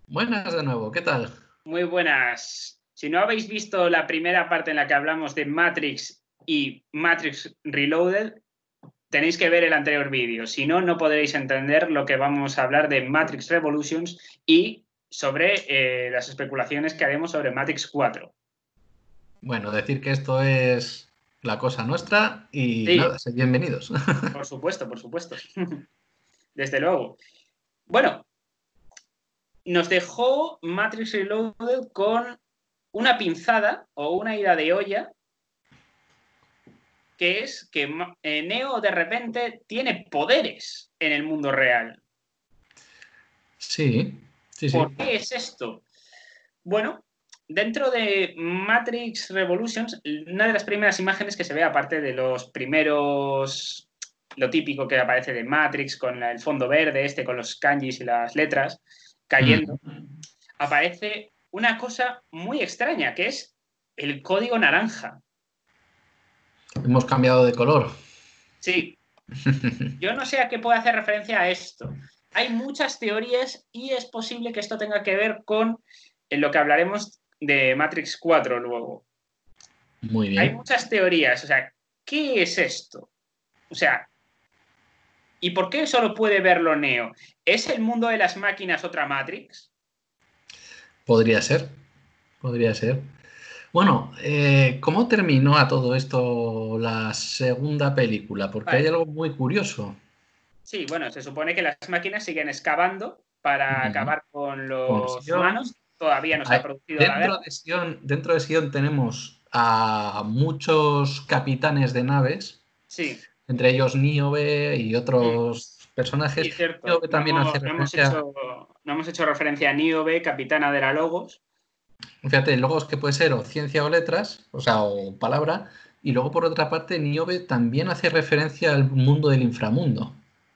Buenas de nuevo, ¿qué tal? Muy buenas. Si no habéis visto la primera parte en la que hablamos de Matrix y Matrix Reloaded, tenéis que ver el anterior vídeo. Si no, no podréis entender lo que vamos a hablar de Matrix Revolutions y sobre las especulaciones que haremos sobre Matrix 4. Bueno, decir que esto es la cosa nuestra y Sí, nada, sed bienvenidos. por supuesto, por supuesto. Desde luego. Bueno, nos dejó Matrix Reloaded con una pinzada o una ida de olla, que es que Neo de repente tiene poderes en el mundo real. Sí, sí, ¿Por sí. qué es esto? Bueno, dentro de Matrix Revolutions, una de las primeras imágenes que se ve, aparte de los primeros, lo típico que aparece de Matrix, con el fondo verde, con los kanjis y las letras cayendo, Mm. aparece una cosa muy extraña, que es el código naranja. Hemos cambiado de color. Sí, yo no sé a qué puede hacer referencia a esto. Hay muchas teorías y es posible que esto tenga que ver con lo que hablaremos de Matrix 4 luego. Muy Hay bien. muchas teorías, o sea, ¿qué es esto? O sea, ¿y por qué solo puede verlo Neo? ¿Es el mundo de las máquinas otra Matrix? Podría ser, podría ser. Bueno, ¿cómo terminó a todo esto la segunda película? Porque hay Vale, algo muy curioso. sí, bueno, se supone que las máquinas siguen excavando para Mm. acabar con Con los Sion. humanos. Todavía no se ha producido la guerra. Dentro de Sion tenemos a muchos capitanes de naves. Sí. Entre ellos Niobe y otros personajes. Sí, cierto. Niobe también hace referencia, No hemos hecho referencia a Niobe, capitana de la Logos. fíjate, luego es que puede ser o ciencia o letras, o sea, o palabra, y luego por otra parte Niobe también hace referencia al mundo del inframundo,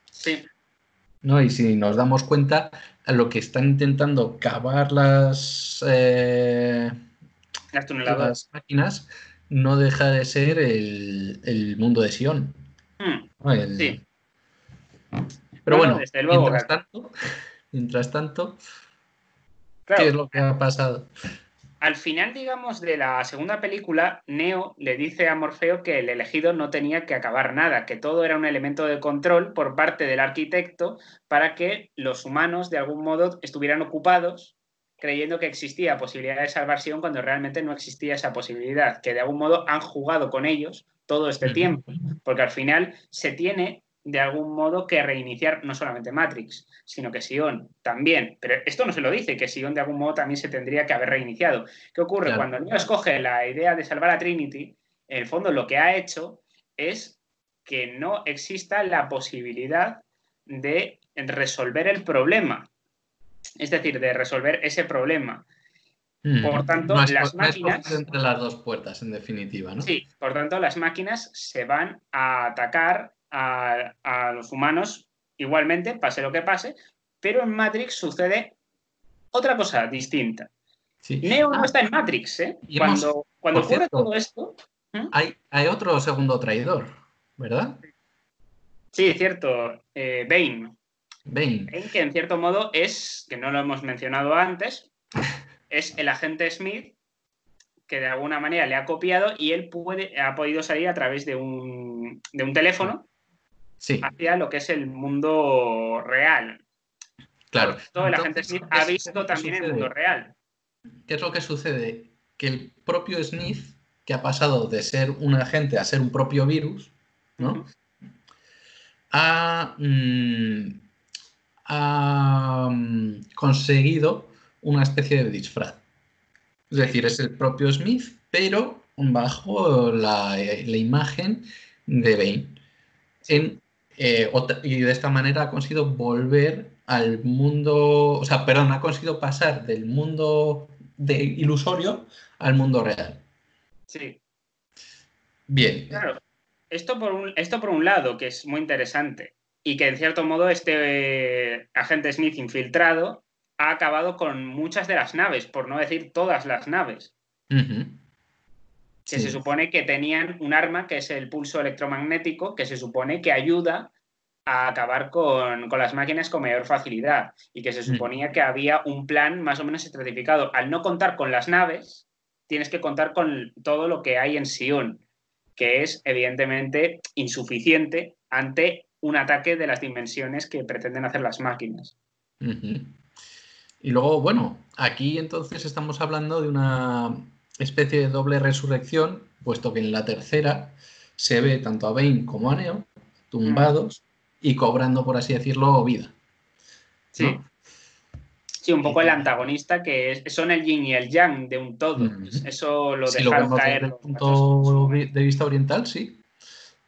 Sí, ¿no? Y si nos damos cuenta, a lo que están intentando cavar las tuneladoras. las máquinas no deja de ser el mundo de Sion, ¿no? Sí, Pero no, no, bueno, desde luego. mientras tanto, ¿qué es Claro, lo que ha pasado? al final, digamos, de la segunda película, Neo le dice a Morfeo que el elegido no tenía que acabar nada, que todo era un elemento de control por parte del arquitecto para que los humanos, de algún modo, estuvieran ocupados creyendo que existía posibilidad de salvación cuando realmente no existía esa posibilidad, que de algún modo han jugado con ellos todo este tiempo, porque al final se tiene de algún modo que reiniciar no solamente Matrix, sino que Sion también. Pero esto no se lo dice, que Sion de algún modo también se tendría que haber reiniciado. ¿Qué ocurre? Claro. Cuando Neo escoge la idea de salvar a Trinity, en el fondo lo que ha hecho es que no exista la posibilidad de resolver el problema, es decir, de resolver ese problema. Por No tanto, ha, las no ha escogido máquinas, entre las dos puertas, en definitiva, ¿no? sí, por tanto, las máquinas se van a atacar a los humanos igualmente, pase lo que pase, pero en Matrix sucede otra cosa distinta. Sí. Neo no Ah, está en Matrix, ¿eh? y hemos, Cuando por ocurre todo cierto, esto. ¿Mm? hay otro segundo traidor, ¿verdad? Sí, cierto. Bane. Bane. Bane, que en cierto modo es, que no lo hemos mencionado antes, es el agente Smith que de alguna manera le ha copiado y él ha podido salir a través de un teléfono Sí, hacia lo que es el mundo real. Por claro. tanto, el agente Entonces, Smith ha qué es visto lo que también el mundo sucede? real. ¿Qué es lo que sucede? Que el propio Smith, que ha pasado de ser un agente a ser un propio virus, Uh ¿no? -huh. Ha, conseguido una especie de disfraz. Es Sí, decir, es el propio Smith, pero bajo la imagen de Bane. sí. Y de esta manera ha conseguido volver al mundo, o sea, perdón, ha conseguido pasar del mundo ilusorio al mundo real. Sí. Bien, Claro, esto por un lado, que es muy interesante, y que en cierto modo agente Smith infiltrado ha acabado con muchas de las naves, por no decir todas las naves, ujú, que se sí, supone que tenían un arma que es el pulso electromagnético, que se supone que ayuda. a acabar con las máquinas con mayor facilidad y que se suponía que había un plan más o menos estratificado. Al no contar con las naves, tienes que contar con todo lo que hay en Sion, que es evidentemente insuficiente ante un ataque de las dimensiones que pretenden hacer las máquinas. Y luego, bueno, aquí entonces estamos hablando de una especie de doble resurrección, puesto que en la tercera se ve tanto a Bane como a Neo tumbados y cobrando, por así decirlo, vida. Sí. ¿No? Sí, un poco el antagonista que son el yin y el yang de un todo. Eso lo Si lo dejaron vemos desde caer el los machos en su punto momento. de vista oriental, sí.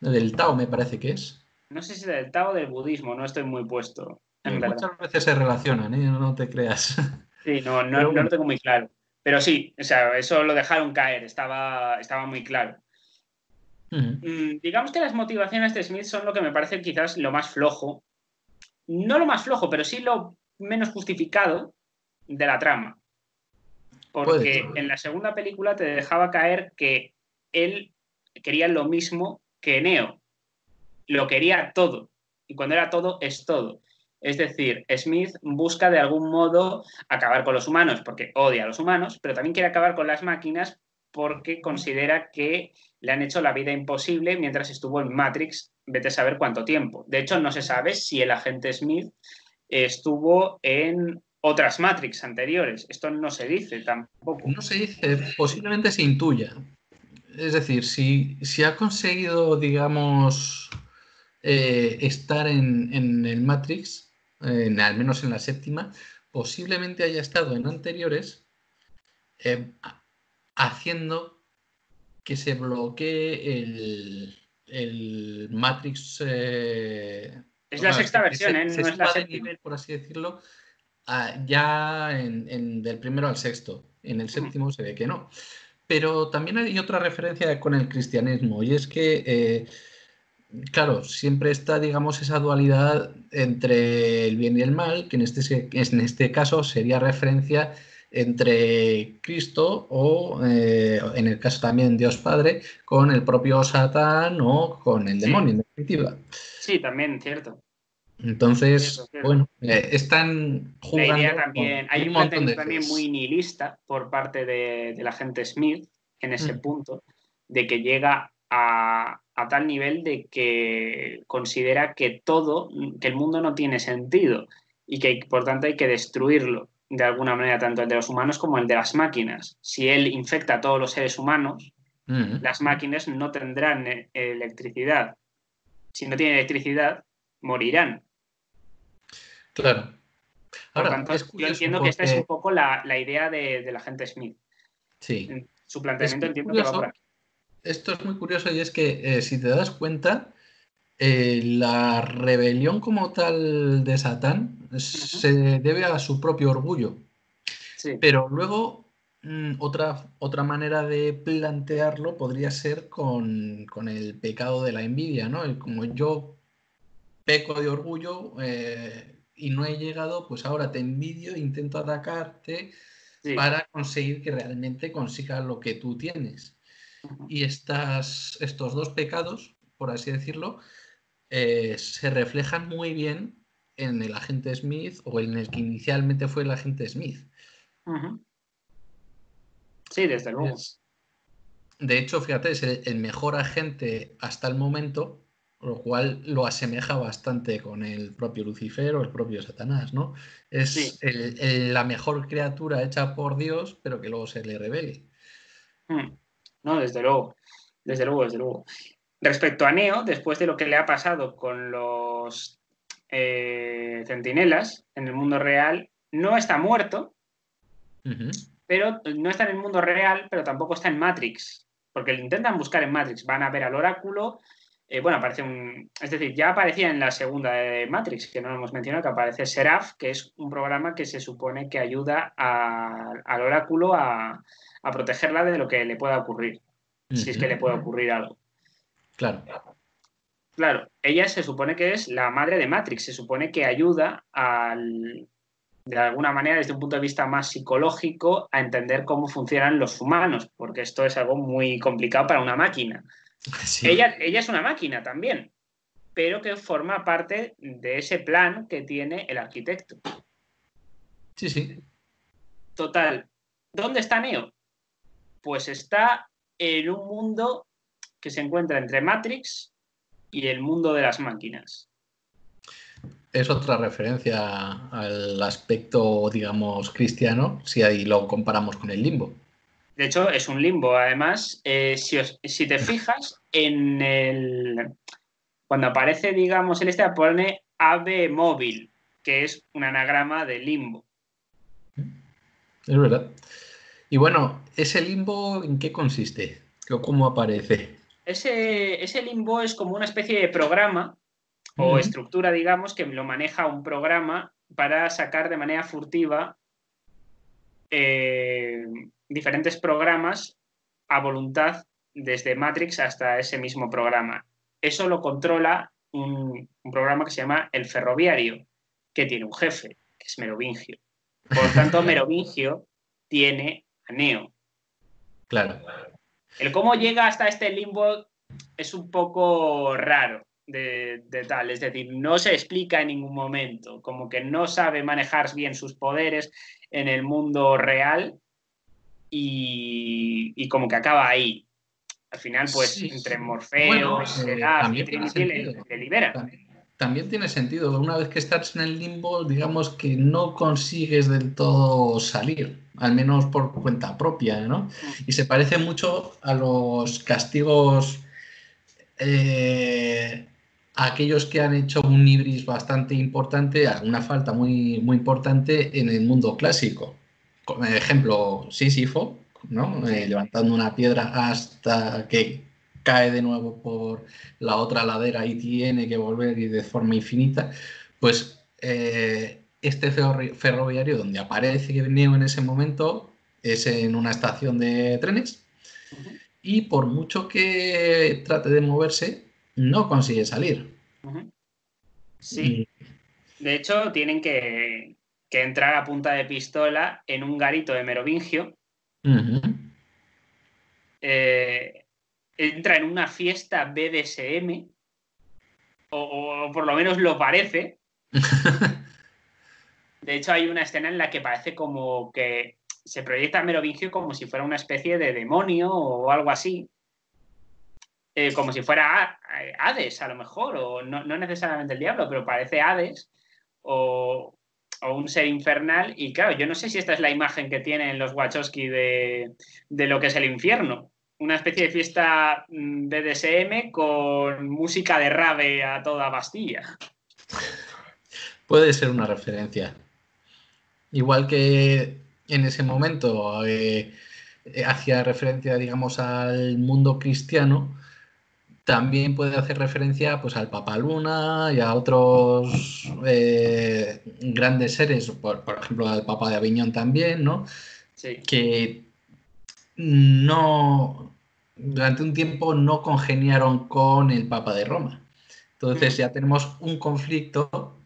Del Tao me parece que es. No sé si del Tao o del budismo, no estoy muy puesto, en verdad. Muchas veces se relacionan, ¿eh? No te creas. Sí, no Pero lo bueno. tengo muy claro. Pero sí, o sea, eso lo dejaron caer, estaba muy claro. Digamos que las motivaciones de Smith son lo que me parece quizás lo más flojo. No lo más flojo, pero sí lo menos justificado de la trama. Puede Porque ser. en la segunda película te dejaba caer que él quería lo mismo que Neo. Lo quería todo. Y cuando era todo, es todo. Es decir, Smith busca de algún modo acabar con los humanos porque odia a los humanos, pero también quiere acabar con las máquinas porque considera que le han hecho la vida imposible mientras estuvo en Matrix, vete a saber cuánto tiempo. De hecho, no se sabe si el agente Smith estuvo en otras Matrix anteriores. Esto no se dice tampoco. No se dice, posiblemente se intuya. Es decir, si ha conseguido, digamos, estar en el Matrix, al menos en la séptima, posiblemente haya estado en anteriores eh, haciendo que se bloquee el Matrix, Es o la sea, sexta que versión, ¿eh? se No es la suba de séptima. nivel, por así decirlo, ya del primero al sexto. En el séptimo se ve que no. Pero también hay otra referencia con el cristianismo, y es que, claro, siempre está, digamos, esa dualidad entre el bien y el mal, que en este caso sería referencia entre Cristo o, en el caso también Dios Padre, con el propio Satán o con el Sí, demonio, en definitiva. sí, también, cierto. Cierto, Entonces, cierto. bueno, están La idea jugando con también, hay un un montón de planteamiento también ejes. muy nihilista por parte del agente Smith en ese punto, de que llega a tal nivel de que considera que que el mundo no tiene sentido y que por tanto hay que destruirlo de alguna manera, tanto el de los humanos como el de las máquinas. Si él infecta a todos los seres humanos, las máquinas no tendrán electricidad. Si no tienen electricidad, morirán. Claro. Por Ahora, tanto, es yo curioso entiendo que esta es un porque, poco la idea del agente Smith. sí, Su es planteamiento muy entiendo que va por curioso. aquí. Esto es muy curioso y es que, si te das cuenta, la rebelión como tal de Satán Ujú. se debe a su propio orgullo. Sí, Pero luego, otra manera de plantearlo podría ser con el pecado de la envidia, ¿no? Y como yo peco de orgullo y no he llegado, pues ahora te envidio, intento atacarte sí. para conseguir que realmente consigas lo que tú tienes. Ujú. Y estos dos pecados, por así decirlo, se reflejan muy bien en el agente Smith o en el que inicialmente fue el agente Smith. Ujú. Sí, desde luego. De hecho, fíjate, es el mejor agente hasta el momento, lo cual lo asemeja bastante con el propio Lucifer o el propio Satanás, ¿no? Sí. Es la mejor criatura hecha por Dios, pero que luego se le revele. No, desde luego. Desde luego, desde luego. Respecto a Neo, después de lo que le ha pasado con los centinelas en el mundo real, no está muerto, pero no está en el mundo real, pero tampoco está en Matrix, porque lo intentan buscar en Matrix, van a ver al oráculo, bueno, aparece es decir, ya aparecía en la segunda de Matrix, que no lo hemos mencionado, que aparece Seraph, que es un programa que se supone que ayuda al oráculo a protegerla de lo que le pueda ocurrir, si es que le puede ocurrir algo. Claro. Claro, ella se supone que es la madre de Matrix, se supone que ayuda de alguna manera, desde un punto de vista más psicológico, a entender cómo funcionan los humanos, porque esto es algo muy complicado para una máquina. Sí. Ella es una máquina también, pero que forma parte de ese plan que tiene el arquitecto. Sí, sí. Total, ¿dónde está Neo? Pues está en un mundo que se encuentra entre Matrix y el mundo de las máquinas. Es otra referencia al aspecto, digamos, cristiano, si ahí lo comparamos con el limbo. De hecho, es un limbo. Además, si te fijas, cuando aparece, digamos, pone ave móvil, que es un anagrama de limbo. Es verdad. Y bueno, ¿ese limbo en qué consiste? ¿Cómo aparece? Ese limbo es como una especie de programa o estructura, digamos, que lo maneja un programa para sacar de manera furtiva diferentes programas a voluntad desde Matrix hasta ese mismo programa. Eso lo controla un programa que se llama El Ferroviario, que tiene un jefe, que es Merovingio. Por tanto, Merovingio tiene a Neo. Claro. El cómo llega hasta este limbo es un poco raro de tal, es decir, no se explica en ningún momento, como que no sabe manejar bien sus poderes en el mundo real y como que acaba ahí. Al final, pues, Sí. entre Bueno, Morfeo, Seraph y también tiene Trinity sentido. le libera. También tiene sentido. Una vez que estás en el limbo, digamos que no consigues del todo salir, al menos por cuenta propia, ¿no? Y se parece mucho a los castigos a aquellos que han hecho un ibris bastante importante, una falta muy, muy importante en el mundo clásico. Como ejemplo, Sísifo, ¿no? Levantando una piedra hasta que cae de nuevo por la otra ladera y tiene que volver y de forma infinita. Pues este ferroviario donde aparece Neo en ese momento es en una estación de trenes y por mucho que trate de moverse, no consigue salir. Sí, de hecho tienen que entrar a punta de pistola en un garito de Merovingio. Entra en una fiesta BDSM, o por lo menos lo parece. De hecho, hay una escena en la que parece como que se proyecta a Merovingio como si fuera una especie de demonio o algo así. Como si fuera Hades, a lo mejor, o no necesariamente el diablo, pero parece Hades o un ser infernal. Y claro, yo no sé si esta es la imagen que tienen los Wachowski de lo que es el infierno. Una especie de fiesta BDSM con música de rave a toda Bastilla. Puede ser una referencia. Igual que en ese momento hacía referencia, digamos, al mundo cristiano, también puede hacer referencia pues, al Papa Luna y a otros grandes seres, por ejemplo, al Papa de Aviñón también, ¿no? Sí. Que no, durante un tiempo no congeniaron con el Papa de Roma. Entonces ya tenemos un conflicto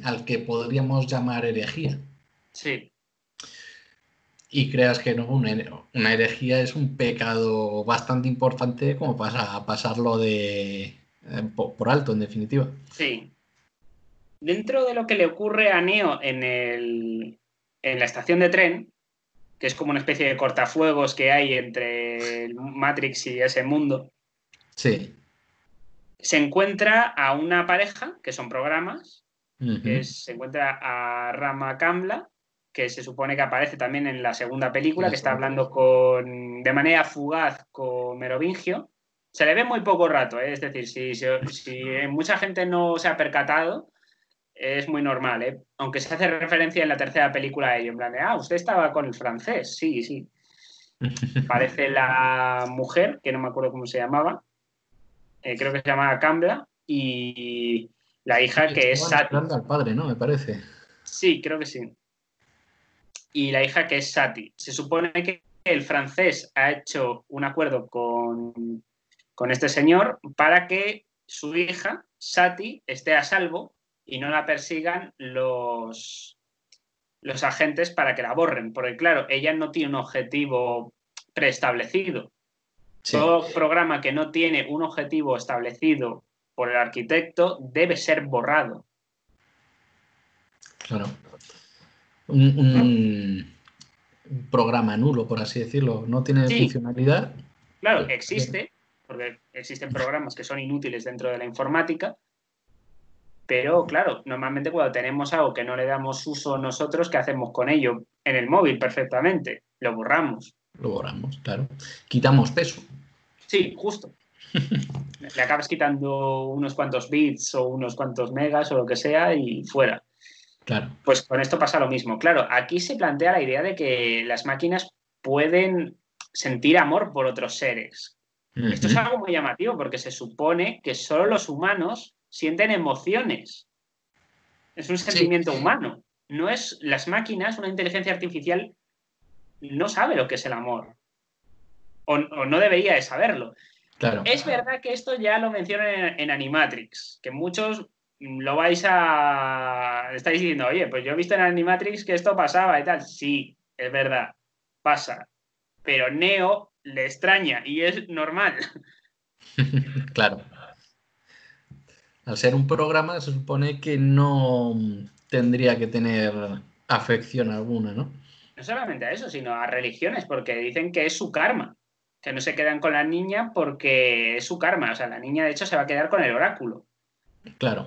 al que podríamos llamar herejía. Sí. Y creas que no, una herejía es un pecado bastante importante como para pasarlo por alto, en definitiva. Sí. Dentro de lo que le ocurre a Neo en la estación de tren, que es como una especie de cortafuegos que hay entre el Matrix y ese mundo, Sí. se encuentra a una pareja, que son programas, Uh-huh. se encuentra a Rama Kamla, que se supone que aparece también en la segunda película, que está hablando de manera fugaz con Merovingio. Se le ve muy poco rato, es decir, si mucha gente no se ha percatado, es muy normal, ¿eh? Aunque se hace referencia en la tercera película a ello, en plan de, usted estaba con el francés, sí, sí. Parece la mujer, que no me acuerdo cómo se llamaba, creo que se llamaba Cambla, y la Sí, hija que es estaban Sati. esperando al padre, ¿no? Me parece. Sí, creo que sí. Y la hija que es Sati. Se supone que el francés ha hecho un acuerdo con este señor para que su hija, Sati, esté a salvo y no la persigan los agentes para que la borren. Porque claro, ella no tiene un objetivo preestablecido. Sí. Todo programa que no tiene un objetivo establecido por el arquitecto debe ser borrado. Claro. Un programa nulo, por así decirlo. No tiene Sí, funcionalidad. claro, Pues, existe, porque existen programas que son inútiles dentro de la informática, pero claro, normalmente cuando tenemos algo que no le damos uso nosotros, ¿qué hacemos con ello? En el móvil perfectamente, lo borramos. lo borramos, claro. Quitamos peso. Sí, justo. Le acabas quitando unos cuantos bits o unos cuantos megas o lo que sea y fuera. Claro. Pues con esto pasa lo mismo. Claro, aquí se plantea la idea de que las máquinas pueden sentir amor por otros seres. Esto es Ujú. algo muy llamativo porque se supone que solo los humanos sienten emociones. Es un Sí, sentimiento humano. No es las máquinas, una inteligencia artificial no sabe lo que es el amor. O no debería de saberlo. claro. Es verdad que esto ya lo mencionan en Animatrix, que muchos lo vais a... Estáis diciendo, oye, pues yo he visto en Animatrix que esto pasaba y tal. Sí, es verdad, pasa. Pero Neo le extraña y es normal. Claro. Al ser un programa se supone que no tendría que tener afección alguna, ¿no? No solamente a eso, sino a religiones, porque dicen que es su karma. Que no se quedan con la niña porque es su karma. O sea, la niña de hecho se va a quedar con el oráculo. Claro.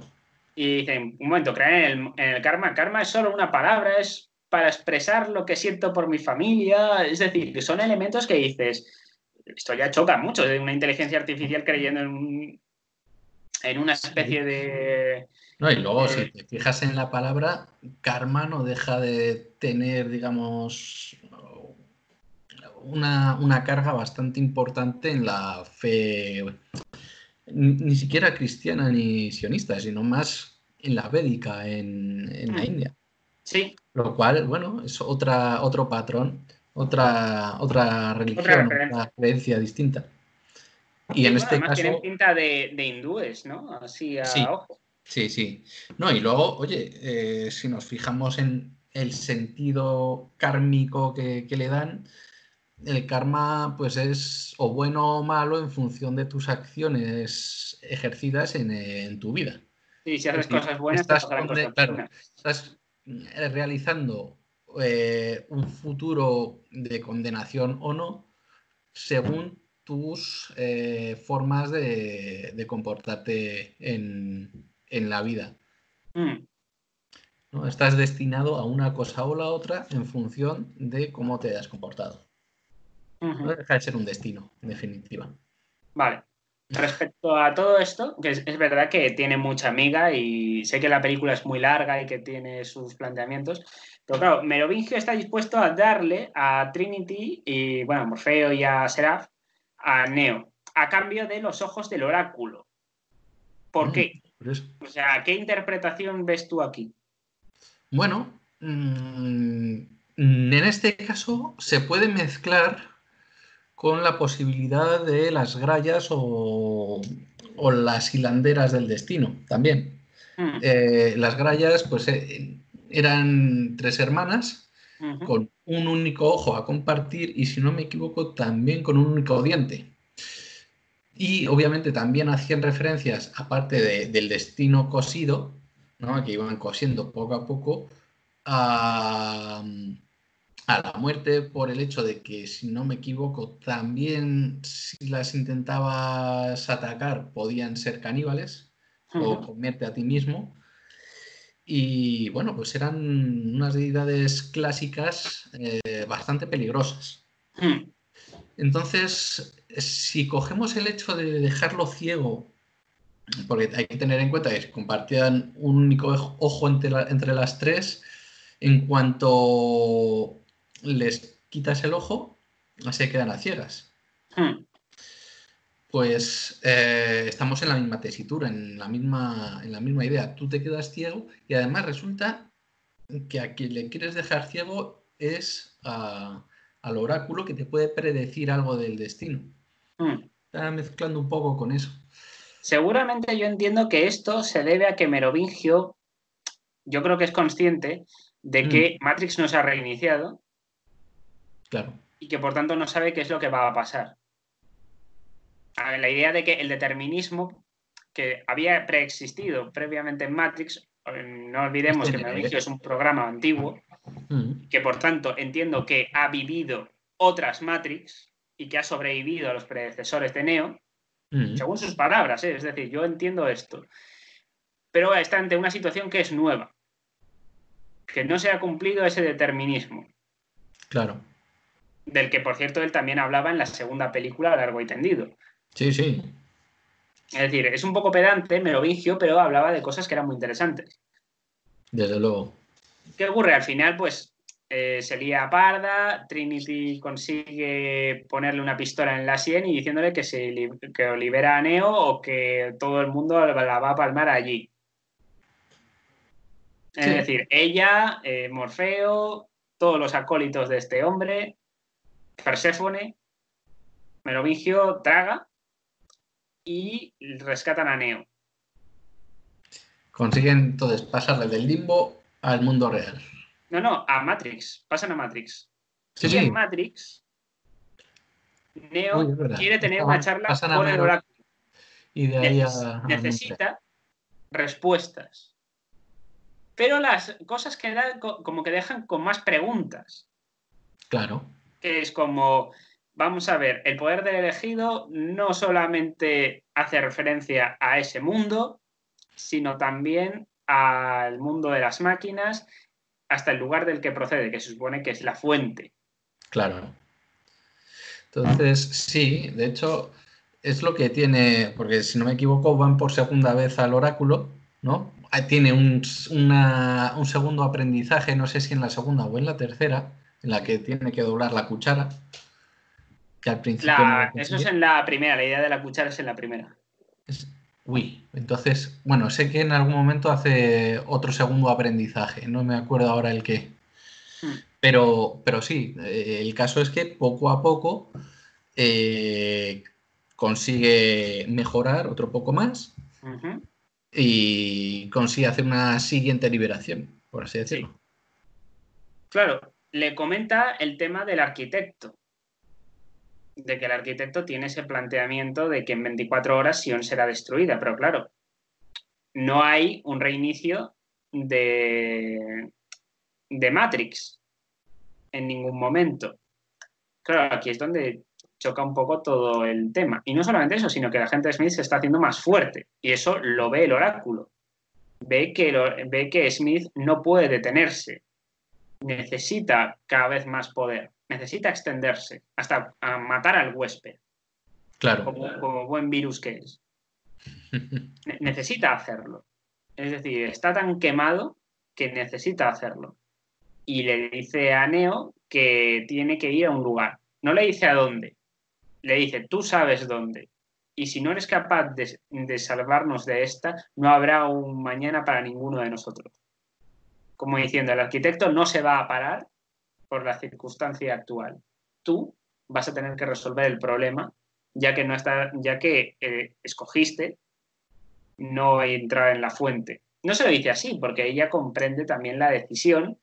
Y dicen, un momento, creen en el karma. Karma es solo una palabra, es para expresar lo que siento por mi familia. Es decir, que son elementos que dices, esto ya choca mucho de una inteligencia artificial creyendo en una Sí. especie de... No, y luego, si eh, te fijas en la palabra, karma no deja de tener, digamos, una carga bastante importante en la fe, ni siquiera cristiana ni sionista, sino más en la védica, en la India. sí, Lo cual, bueno, es otro patrón, otra otra religión, referencia. otra creencia distinta. Y Sí, en bueno, este además tienen caso, pinta de hindúes, ¿no? Así a sí, ojo. sí, sí. No, y luego, oye, si nos fijamos en el sentido kármico que le dan, el karma pues es o bueno o malo en función de tus acciones ejercidas en tu vida. Sí, si Es haces decir, cosas buenas te pasarán cosas claro, buenas. estás realizando un futuro de condenación o no según tus formas de comportarte en la vida. Mm, ¿No? Estás destinado a una cosa o la otra en función de cómo te has comportado. No ujú. deja de ser un destino, en definitiva. Vale. Respecto a todo esto, que es verdad que tiene mucha amiga y sé que la película es muy larga y que tiene sus planteamientos, pero claro, Merovingio está dispuesto a darle a Trinity y, bueno, a Morfeo y a Seraph, a Neo, a cambio de los ojos del oráculo. ¿Por qué? Por eso. O sea, ¿qué interpretación ves tú aquí? Bueno, en este caso se puede mezclar con la posibilidad de las grallas o las hilanderas del destino también. Mm, Las grallas pues eran tres hermanas ujú, con un único ojo a compartir y si no me equivoco también con un único diente. Y obviamente también hacían referencias, aparte del destino cosido, ¿no? Que iban cosiendo poco a poco, a, a la muerte por el hecho de que, si no me equivoco, también si las intentabas atacar podían ser caníbales o ujú, comerte a ti mismo. Y bueno, pues eran unas deidades clásicas bastante peligrosas. mm, Entonces, si cogemos el hecho de dejarlo ciego, porque hay que tener en cuenta que compartían un único ojo entre las tres, en cuanto les quitas el ojo, se quedan a ciegas. mm. Pues estamos en la misma tesitura, en la misma idea. Tú te quedas ciego y además resulta que a quien le quieres dejar ciego es al oráculo que te puede predecir algo del destino. Mm. Está mezclando un poco con eso. Seguramente yo entiendo que esto se debe a que Merovingio, yo creo que es consciente de Mm, que Matrix no se ha reiniciado claro. y que por tanto no sabe qué es lo que va a pasar. A ver, la idea de que el determinismo que había preexistido previamente en Matrix. No olvidemos que Merovingio es un programa antiguo, que por tanto entiendo que ha vivido otras Matrix y que ha sobrevivido a los predecesores de Neo, según sus palabras, es decir, yo entiendo esto. Pero está ante una situación que es nueva, que no se ha cumplido ese determinismo. Claro. Del que, por cierto, él también hablaba en la segunda película, Largo y Tendido. Sí, sí. Es decir, es un poco pedante, Merovingio, pero hablaba de cosas que eran muy interesantes. Desde luego. ¿Qué ocurre? Al final, pues, se lía parda, Trinity consigue ponerle una pistola en la sien y diciéndole que libera a Neo o que todo el mundo la va a palmar allí. Es Sí. decir, ella, Morfeo, todos los acólitos de este hombre, Perséfone, Merovingio traga y rescatan a Neo. Consiguen entonces pasarle del limbo al mundo real. No, a Matrix. Pasan a Matrix. Sí, Y sí. en Matrix, Neo Es verdad. quiere tener una charla Pasan a con el Meros oráculo. y de ahí al mundo real. Necesita respuestas. Pero las cosas que dan como que dejan con más preguntas. Claro. Que es como, vamos a ver, el poder del elegido no solamente hace referencia a ese mundo, sino también al mundo de las máquinas, hasta el lugar del que procede, que se supone que es la fuente. Claro. Entonces, sí, de hecho, es lo que tiene, porque si no me equivoco, van por segunda vez al oráculo, ¿no? Tiene un segundo aprendizaje, no sé si en la segunda o en la tercera, en la que tiene que doblar la cuchara, que al principio no lo Eso es consigue. en la primera, la idea de la cuchara es en la primera. Uy, entonces, bueno, sé que en algún momento hace otro segundo aprendizaje, no me acuerdo ahora el qué. Pero sí, el caso es que poco a poco consigue mejorar otro poco más y consigue hacer una siguiente liberación, por así decirlo. Sí. Claro, le comenta el tema del arquitecto, de que el arquitecto tiene ese planteamiento de que en 24 horas Sion será destruida, pero claro, no hay un reinicio de Matrix en ningún momento. Claro, aquí es donde choca un poco todo el tema. Y no solamente eso, sino que la gente de Smith se está haciendo más fuerte. Y eso lo ve el oráculo. Ve que Smith no puede detenerse. Necesita cada vez más poder. Necesita extenderse hasta matar al huésped. Claro. Como buen virus que es. Necesita hacerlo. Es decir, está tan quemado que necesita hacerlo. Y le dice a Neo que tiene que ir a un lugar. No le dice a dónde. Le dice, tú sabes dónde. Y si no eres capaz de salvarnos de esta, no habrá un mañana para ninguno de nosotros. Como diciendo, el arquitecto no se va a parar por la circunstancia actual. Tú vas a tener que resolver el problema, ya que escogiste no entrar en la fuente. No se lo dice así, porque ella comprende también la decisión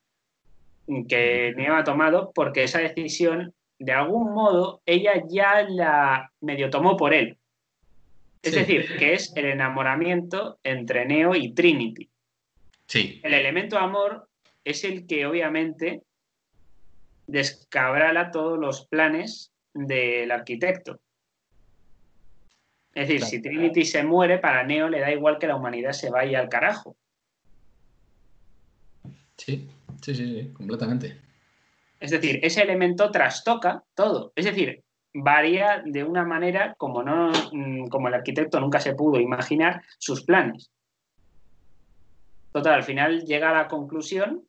que Neo ha tomado, porque esa decisión, de algún modo, ella ya la medio tomó por él. Es decir, que es el enamoramiento entre Neo y Trinity. Sí. El elemento amor es el que obviamente descabrala todos los planes del arquitecto. Es decir, si Trinity se muere, para Neo le da igual que la humanidad se vaya al carajo. Sí, completamente. Es decir, ese elemento trastoca todo. Es decir, varía de una manera como el arquitecto nunca se pudo imaginar sus planes. Total, al final llega a la conclusión,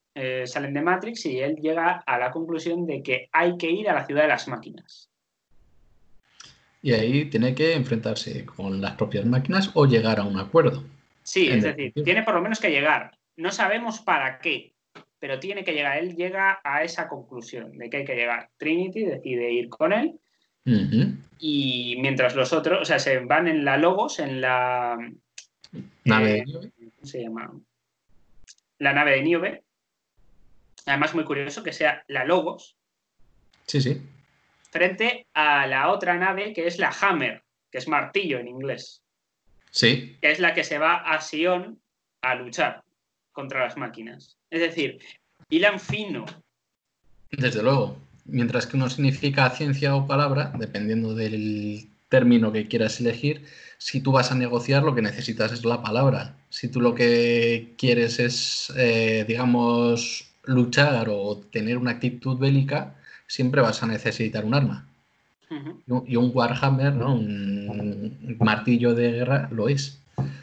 salen de Matrix y él llega a la conclusión de que hay que ir a la ciudad de las máquinas. Y ahí tiene que enfrentarse con las propias máquinas o llegar a un acuerdo. Sí, es decir, tiene por lo menos que llegar. No sabemos para qué, pero tiene que llegar. Él llega a esa conclusión de que hay que llegar. Trinity decide ir con él. Y mientras los otros, o sea, se van en la Logos, en la nave de Niobe. ¿Cómo se llama? La nave de Niobe. Además, muy curioso que sea la Logos. Sí. Frente a la otra nave que es la Hammer, que es martillo en inglés. Sí, que es la que se va a Sion a luchar contra las máquinas. Es decir, hilan fino. desde luego. Mientras que uno significa ciencia o palabra, dependiendo del término que quieras elegir, si tú vas a negociar, lo que necesitas es la palabra. Si tú lo que quieres es, digamos, luchar o tener una actitud bélica, siempre vas a necesitar un arma. Uh-huh. Y un Warhammer, ¿no? Un martillo de guerra, lo es.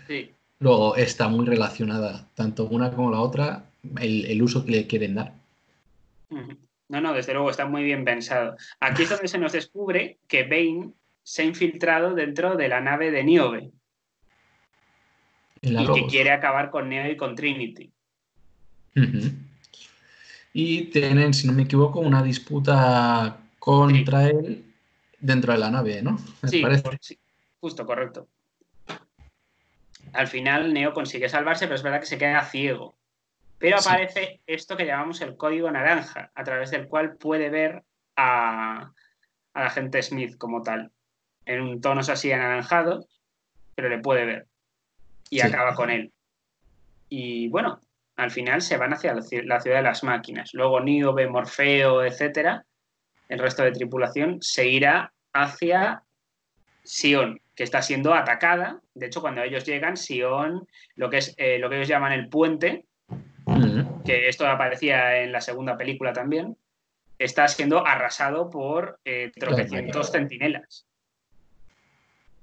Sí. Luego está muy relacionada, tanto una como la otra, el uso que le quieren dar. Uh-huh. No, desde luego está muy bien pensado. Aquí es donde se nos descubre que Bane se ha infiltrado dentro de la nave de Niobe En la y que Logos. quiere acabar con Neo y con Trinity. Uh-huh. Y tienen, si no me equivoco, una disputa Sí, contra él dentro de la nave, ¿no? Me sí, parece. sí, justo, correcto. Al final Neo consigue salvarse, pero es verdad que se queda ciego. Pero Sí. aparece esto que llamamos el código naranja, a través del cual puede ver al agente Smith como tal, en tonos así anaranjados, pero le puede ver y Sí. acaba con él. Y bueno, al final se van hacia la ciudad de las máquinas. Luego Niobe, Morfeo, etcétera, el resto de tripulación se irá hacia Sion, que está siendo atacada. De hecho, cuando ellos llegan, Sion, lo que es lo que ellos llaman el puente, Uh-huh. que esto aparecía en la segunda película también, está siendo arrasado por Las tropecientos máquinas. centinelas.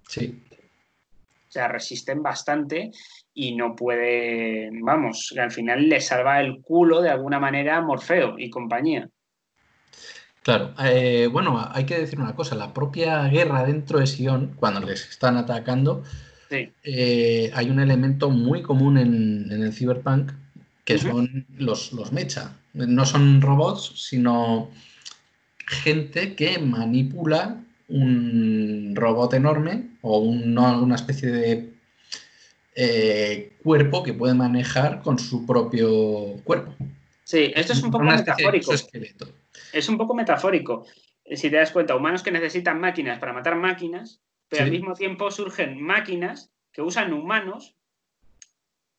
Sí. O sea, resisten bastante y no pueden, vamos, al final les salva el culo de alguna manera Morfeo y compañía. Claro, bueno, hay que decir una cosa, la propia guerra dentro de Sion, cuando les están atacando, Sí. hay un elemento muy común en el Cyberpunk, que Uh-huh. son los mecha. No son robots, sino gente que manipula un robot enorme o una especie de cuerpo que puede manejar con su propio cuerpo. Sí, esto es un poco Una especie de metafórico. exoesqueleto. Es un poco metafórico. Si te das cuenta, humanos que necesitan máquinas para matar máquinas, pero al Sí, mismo tiempo surgen máquinas que usan humanos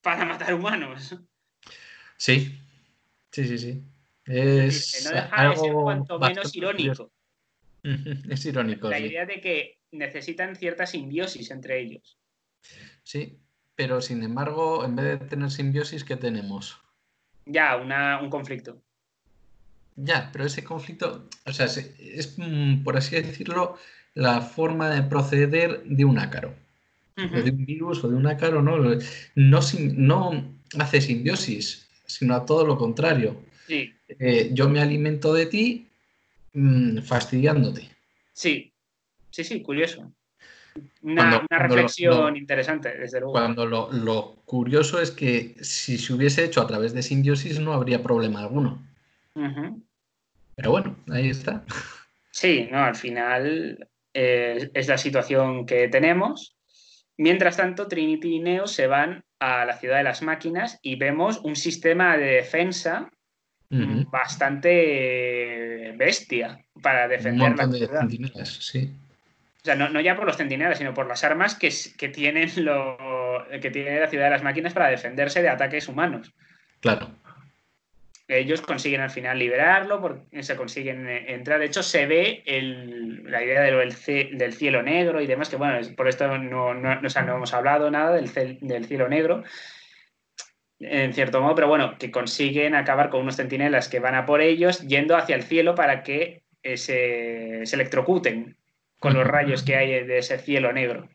para matar humanos. sí, sí, sí, sí. Es decir, que Es no deja de ser algo cuanto menos bastante curioso. irónico Es irónico, la sí. idea de que necesitan cierta simbiosis entre ellos. Sí, pero sin embargo, en vez de tener simbiosis, ¿qué tenemos? Ya, un conflicto. Ya, pero ese conflicto, o sea, por así decirlo, la forma de proceder de un ácaro, o de Uh-huh. un virus, o de un ácaro, ¿no? No, no hace simbiosis, sino a todo lo contrario. Sí, Yo me alimento de ti, fastidiándote. sí, sí, curioso. Cuando, Una cuando, reflexión interesante, desde luego. cuando lo curioso es que si se hubiese hecho a través de simbiosis no habría problema alguno. Uh-huh. Pero bueno, ahí está. Sí, no, al final es la situación que tenemos. Mientras tanto, Trinity y Neo se van a la ciudad de las máquinas y vemos un sistema de defensa Ujú. bastante bestia para Un defender la montón de ciudad. centinelas, sí. O sea, no ya por los centinelas, sino por las armas que tienen que tiene la ciudad de las máquinas para defenderse de ataques humanos. Claro. Ellos consiguen al final liberarlo, porque se consiguen entrar. De hecho, se ve la idea del cielo negro y demás, que bueno, por esto o sea, no hemos hablado nada del cielo negro, en cierto modo, pero bueno, que consiguen acabar con unos centinelas que van a por ellos, yendo hacia el cielo para que se electrocuten con los Ujú. rayos que hay de ese cielo negro.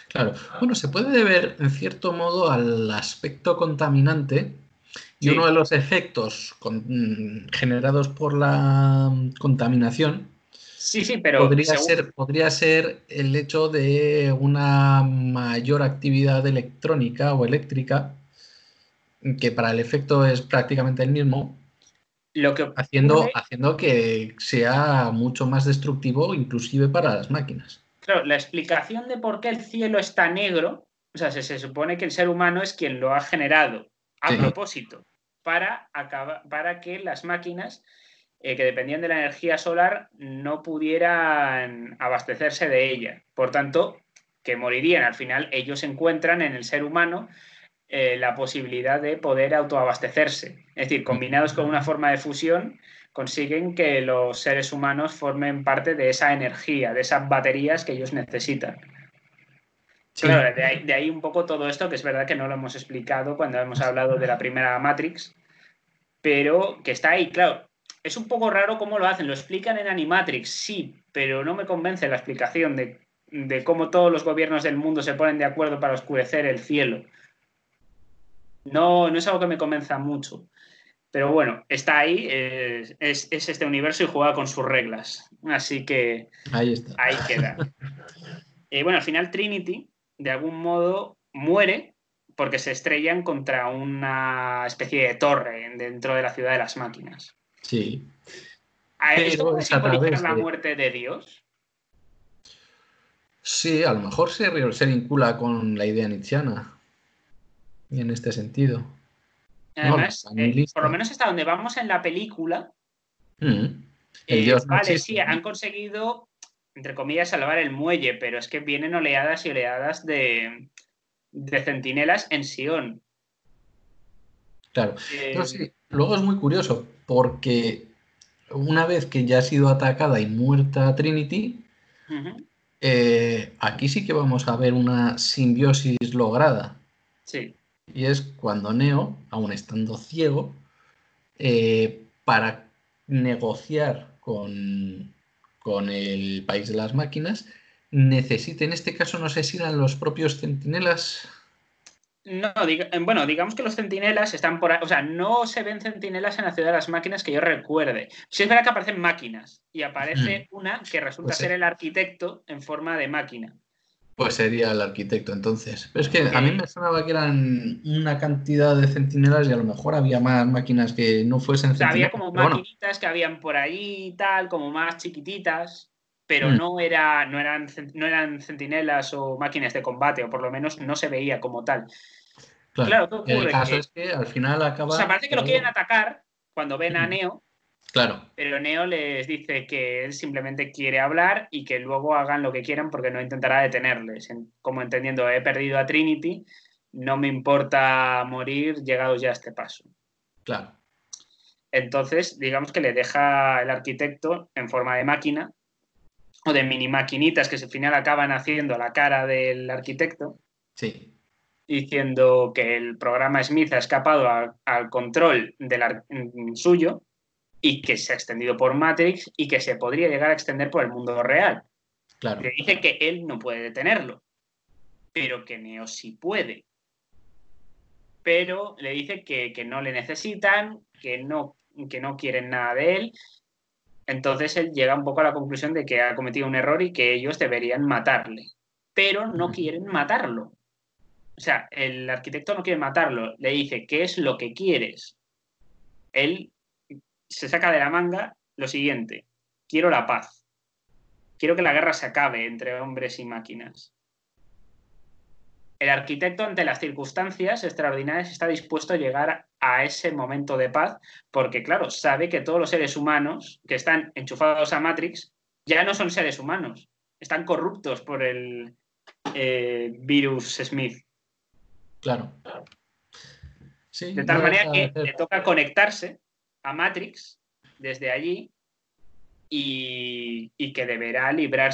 Claro. Bueno, se puede deber en cierto modo al aspecto contaminante y uno Sí, de los efectos generados por la contaminación sí, pero podría ser el hecho de una mayor actividad electrónica o eléctrica, que para el efecto es prácticamente el mismo, lo que ocurre. haciendo que sea mucho más destructivo, inclusive para las máquinas. Claro, la explicación de por qué el cielo está negro, o sea, se supone que el ser humano es quien lo ha generado a Sí, propósito para que las máquinas que dependían de la energía solar no pudieran abastecerse de ella. Por tanto, que morirían. Al final ellos encuentran en el ser humano la posibilidad de poder autoabastecerse. Es decir, combinados con una forma de fusión, consiguen que los seres humanos formen parte de esa energía, de esas baterías que ellos necesitan. Sí. Claro, de ahí un poco todo esto, que es verdad que no lo hemos explicado cuando hemos hablado de la primera Matrix, pero que está ahí, claro. Es un poco raro cómo lo hacen, lo explican en Animatrix, sí, pero no me convence la explicación de cómo todos los gobiernos del mundo se ponen de acuerdo para oscurecer el cielo. No, no es algo que me convenza mucho. Pero bueno, está ahí, es este universo y juega con sus reglas. Así que Ahí está. ahí queda. Bueno, al final Trinity, de algún modo, muere porque se estrellan contra una especie de torre dentro de la ciudad de las máquinas. Sí. ¿Esto Pero puede es a simbolizar través la de... muerte de Dios? Sí, a lo mejor se vincula con la idea nietzscheana. Y en este sentido. No, la Además, por lo nihilista. menos hasta donde vamos en la película, El Dios no vale, existe, sí, ¿no? han conseguido, entre comillas, salvar el muelle, pero es que vienen oleadas y oleadas de centinelas en Sion. Claro. No, Eh, sí. Luego es muy curioso, porque una vez que ya ha sido atacada y muerta Trinity, uh-huh, aquí sí que vamos a ver una simbiosis lograda. sí. Y es cuando Neo, aun estando ciego, para negociar con el país de las máquinas, necesita, en este caso no sé si eran los propios centinelas. No, bueno, digamos que los centinelas están por ahí, o sea, no se ven centinelas en la ciudad de las máquinas que yo recuerde. Sí es verdad que aparecen máquinas y aparece una que resulta Pues, ser el arquitecto en forma de máquina. pues sería el arquitecto entonces. Pero es que a mí Que me sonaba que eran una cantidad de centinelas y a lo mejor había más máquinas que no fuesen O sea, había centinelas, como pero bueno. maquinitas que habían por ahí y tal, como más chiquititas, pero Mm, no eran centinelas o máquinas de combate, o por lo menos no se veía como tal. claro, Claro, ¿qué el ocurre? caso Que, es que al final o sea, acaba parece que lo quieren todo. atacar cuando ven a Mm, Neo, claro, pero Neo les dice que él simplemente quiere hablar y que luego hagan lo que quieran porque no intentará detenerles. Como entendiendo, he perdido a Trinity, no me importa morir llegados ya a este paso. claro. Entonces, digamos que le deja el arquitecto en forma de máquina o de mini maquinitas que al final acaban haciendo la cara del arquitecto, Sí, diciendo que el programa Smith ha escapado al control suyo y que se ha extendido por Matrix y que se podría llegar a extender por el mundo real. Le claro. dice que él no puede detenerlo, pero que Neo sí puede. Pero le dice que no le necesitan, que no quieren nada de él. Entonces él llega un poco a la conclusión de que ha cometido un error y que ellos deberían matarle. Pero no quieren matarlo. O sea, el arquitecto no quiere matarlo. Le dice, ¿qué es lo que quieres? Él se saca de la manga lo siguiente. Quiero la paz. Quiero que la guerra se acabe entre hombres y máquinas. El arquitecto, ante las circunstancias extraordinarias, está dispuesto a llegar a ese momento de paz porque, claro, sabe que todos los seres humanos que están enchufados a Matrix ya no son seres humanos, están corruptos por el virus Smith. Claro. Sí, De tal no manera deja de que le ser. toca conectarse a Matrix desde allí y que deberá librar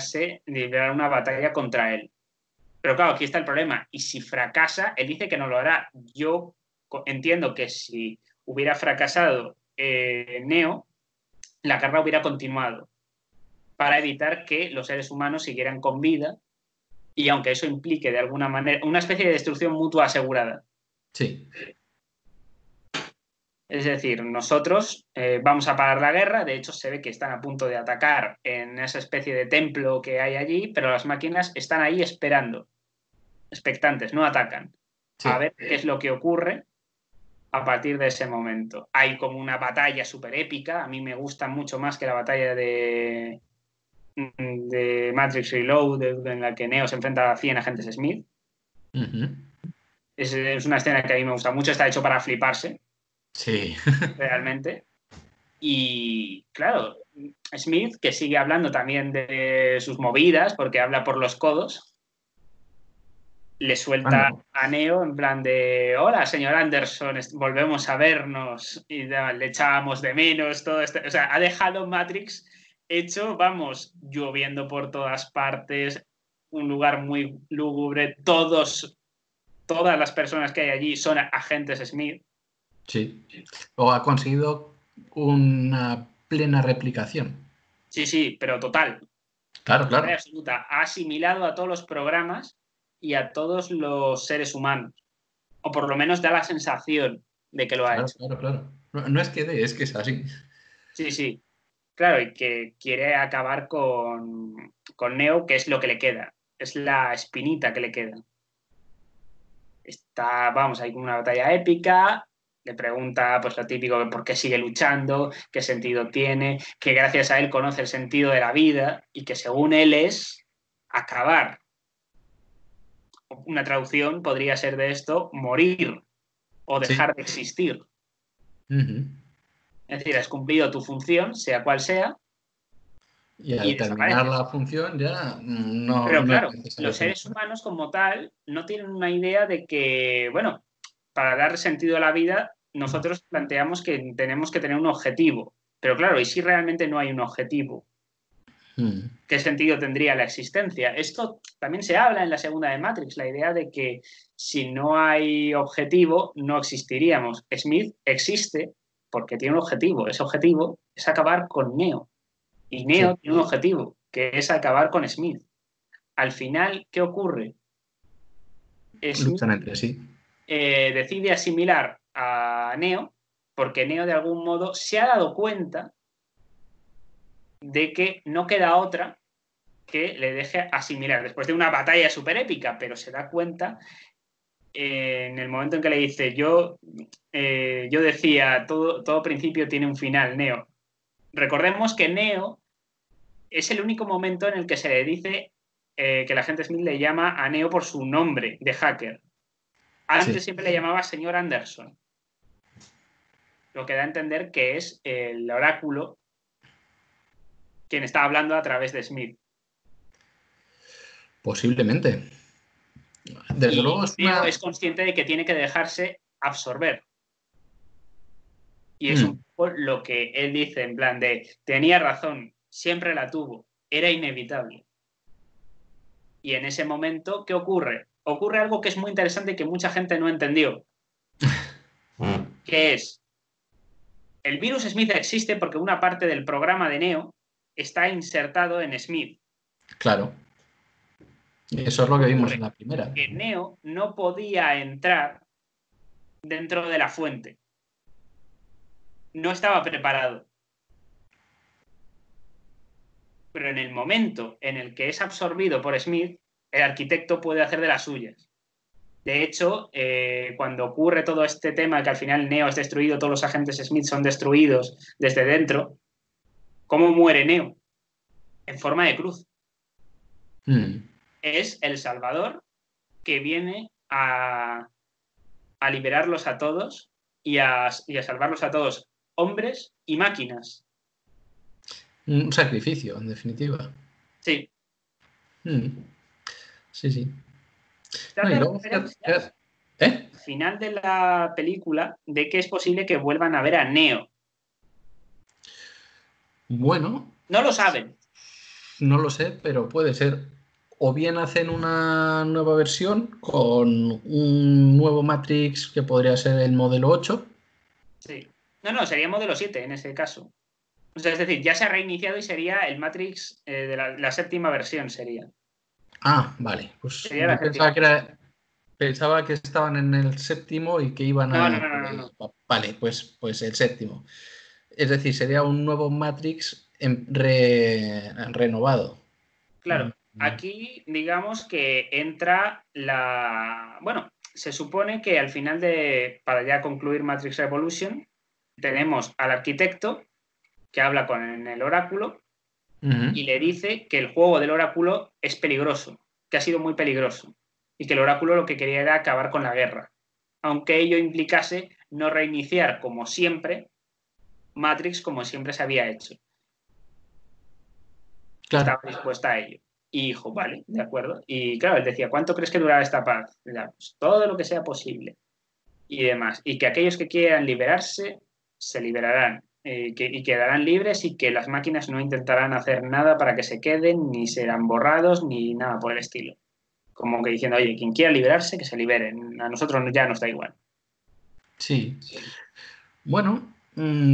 una batalla contra él. Pero claro, aquí está el problema. Y si fracasa, él dice que no lo hará. Yo entiendo que si hubiera fracasado Neo, la guerra hubiera continuado para evitar que los seres humanos siguieran con vida y aunque eso implique de alguna manera una especie de destrucción mutua asegurada. Sí. Es decir, nosotros vamos a parar la guerra, de hecho se ve que están a punto de atacar en esa especie de templo que hay allí, pero las máquinas están ahí esperando, expectantes, no atacan, a Sí. ver qué es lo que ocurre a partir de ese momento. Hay como una batalla súper épica, a mí me gusta mucho más que la batalla de Matrix Reloaded, en la que Neo se enfrenta a 100 agentes Smith. Ujú. Es una escena que a mí me gusta mucho, está hecho para fliparse, Sí. realmente. Y claro, Smith, que sigue hablando también de sus movidas, porque habla por los codos, le suelta Anda. a Neo en plan de hola, señor Anderson, volvemos a vernos y le echábamos de menos, todo esto. O sea, ha dejado Matrix hecho, vamos, lloviendo por todas partes, un lugar muy lúgubre, todas las personas que hay allí son agentes Smith. Sí. O ha conseguido una plena replicación. Sí, sí, pero total, Claro, total y claro. absoluta. Ha asimilado a todos los programas y a todos los seres humanos. O por lo menos da la sensación de que lo ha Claro, hecho. claro, claro. No, no es que es que es así. Sí, sí. Claro, y que quiere acabar con Neo, que es lo que le queda. Es la espinita que le queda. Está, vamos, hay una batalla épica. Le pregunta, pues lo típico, por qué sigue luchando, qué sentido tiene, que gracias a él conoce el sentido de la vida y que según él es acabar. Una traducción podría ser de esto, morir o Sí. dejar de existir. Ujú. Es decir, has cumplido tu función, sea cual sea, Y y al terminar desapareces. la función ya no, Pero no es claro, necesario los hacer seres nada. humanos como tal no tienen una idea de que, bueno, para dar sentido a la vida, nosotros planteamos que tenemos que tener un objetivo. Pero claro, ¿y si realmente no hay un objetivo? Mm. ¿Qué sentido tendría la existencia? Esto también se habla en la segunda de Matrix, la idea de que si no hay objetivo, no existiríamos. Smith existe porque tiene un objetivo. Ese objetivo es acabar con Neo. Y Neo Sí. tiene un objetivo, que es acabar con Smith. Al final, ¿qué ocurre? Luchan Smith entre sí. decide asimilar a Neo porque Neo de algún modo se ha dado cuenta de que no queda otra que le deje asimilar después de una batalla súper épica, pero se da cuenta en el momento en que le dice yo decía, todo principio tiene un final, Neo. Recordemos que Neo es el único momento en el que se le dice que la gente Smith le llama a Neo por su nombre de hacker. Antes Sí. siempre le llamaba señor Anderson, lo que da a entender que es el oráculo quien está hablando a través de Smith. Posiblemente. Desde luego Y es Neo es una. consciente de que tiene que dejarse absorber. Y es un Mm. poco lo que él dice, en plan de, tenía razón, siempre la tuvo, era inevitable. Y en ese momento, ¿qué ocurre? Ocurre algo que es muy interesante y que mucha gente no entendió, que es, el virus Smith existe porque una parte del programa de Neo está insertado en Smith. Claro. Eso es lo ¿Qué que vimos ocurre? en la primera. Que Neo no podía entrar dentro de la fuente. No estaba preparado. Pero en el momento en el que es absorbido por Smith, el arquitecto puede hacer de las suyas. De hecho, cuando ocurre todo este tema, que al final Neo es destruido, todos los agentes Smith son destruidos desde dentro, ¿cómo muere Neo? En forma de cruz. Mm. Es el Salvador que viene a liberarlos a todos y a salvarlos a todos, hombres y máquinas. Un sacrificio, en definitiva. Sí. Mm. Sí, sí. Se No, y hace luego, referencias ¿eh? al final de la película de que es posible que vuelvan a ver a Neo. Bueno, No lo saben. no lo sé, pero puede ser. O bien hacen una nueva versión con un nuevo Matrix que podría ser el modelo 8. Sí. No, sería modelo 7 en ese caso. O sea, es decir, ya se ha reiniciado y sería el Matrix de la séptima versión, sería. Ah, vale. Pues Sería la yo séptima pensaba que versión. era, pensaba que estaban en el séptimo y que iban No, no, a no, por no, el. no. Vale, pues el séptimo. Es decir, sería un nuevo Matrix renovado. Claro, Mm. aquí digamos que entra la... Bueno, se supone que al final para ya concluir Matrix Revolution, tenemos al arquitecto que habla con el oráculo Ujú. y le dice que el juego del oráculo es peligroso, que ha sido muy peligroso, y que el oráculo lo que quería era acabar con la guerra, aunque ello implicase no reiniciar como siempre Matrix como siempre se había hecho. Claro. Estaba dispuesta a ello. Y dijo, vale, de acuerdo. Y claro, él decía, ¿cuánto crees que durará esta paz? Y ya, pues, todo lo que sea posible. Y demás. Y que aquellos que quieran liberarse, se liberarán. Y quedarán libres y que las máquinas no intentarán hacer nada para que se queden, ni serán borrados, ni nada por el estilo. Como que diciendo, oye, quien quiera liberarse, que se liberen. A nosotros ya nos da igual. Sí. Bueno,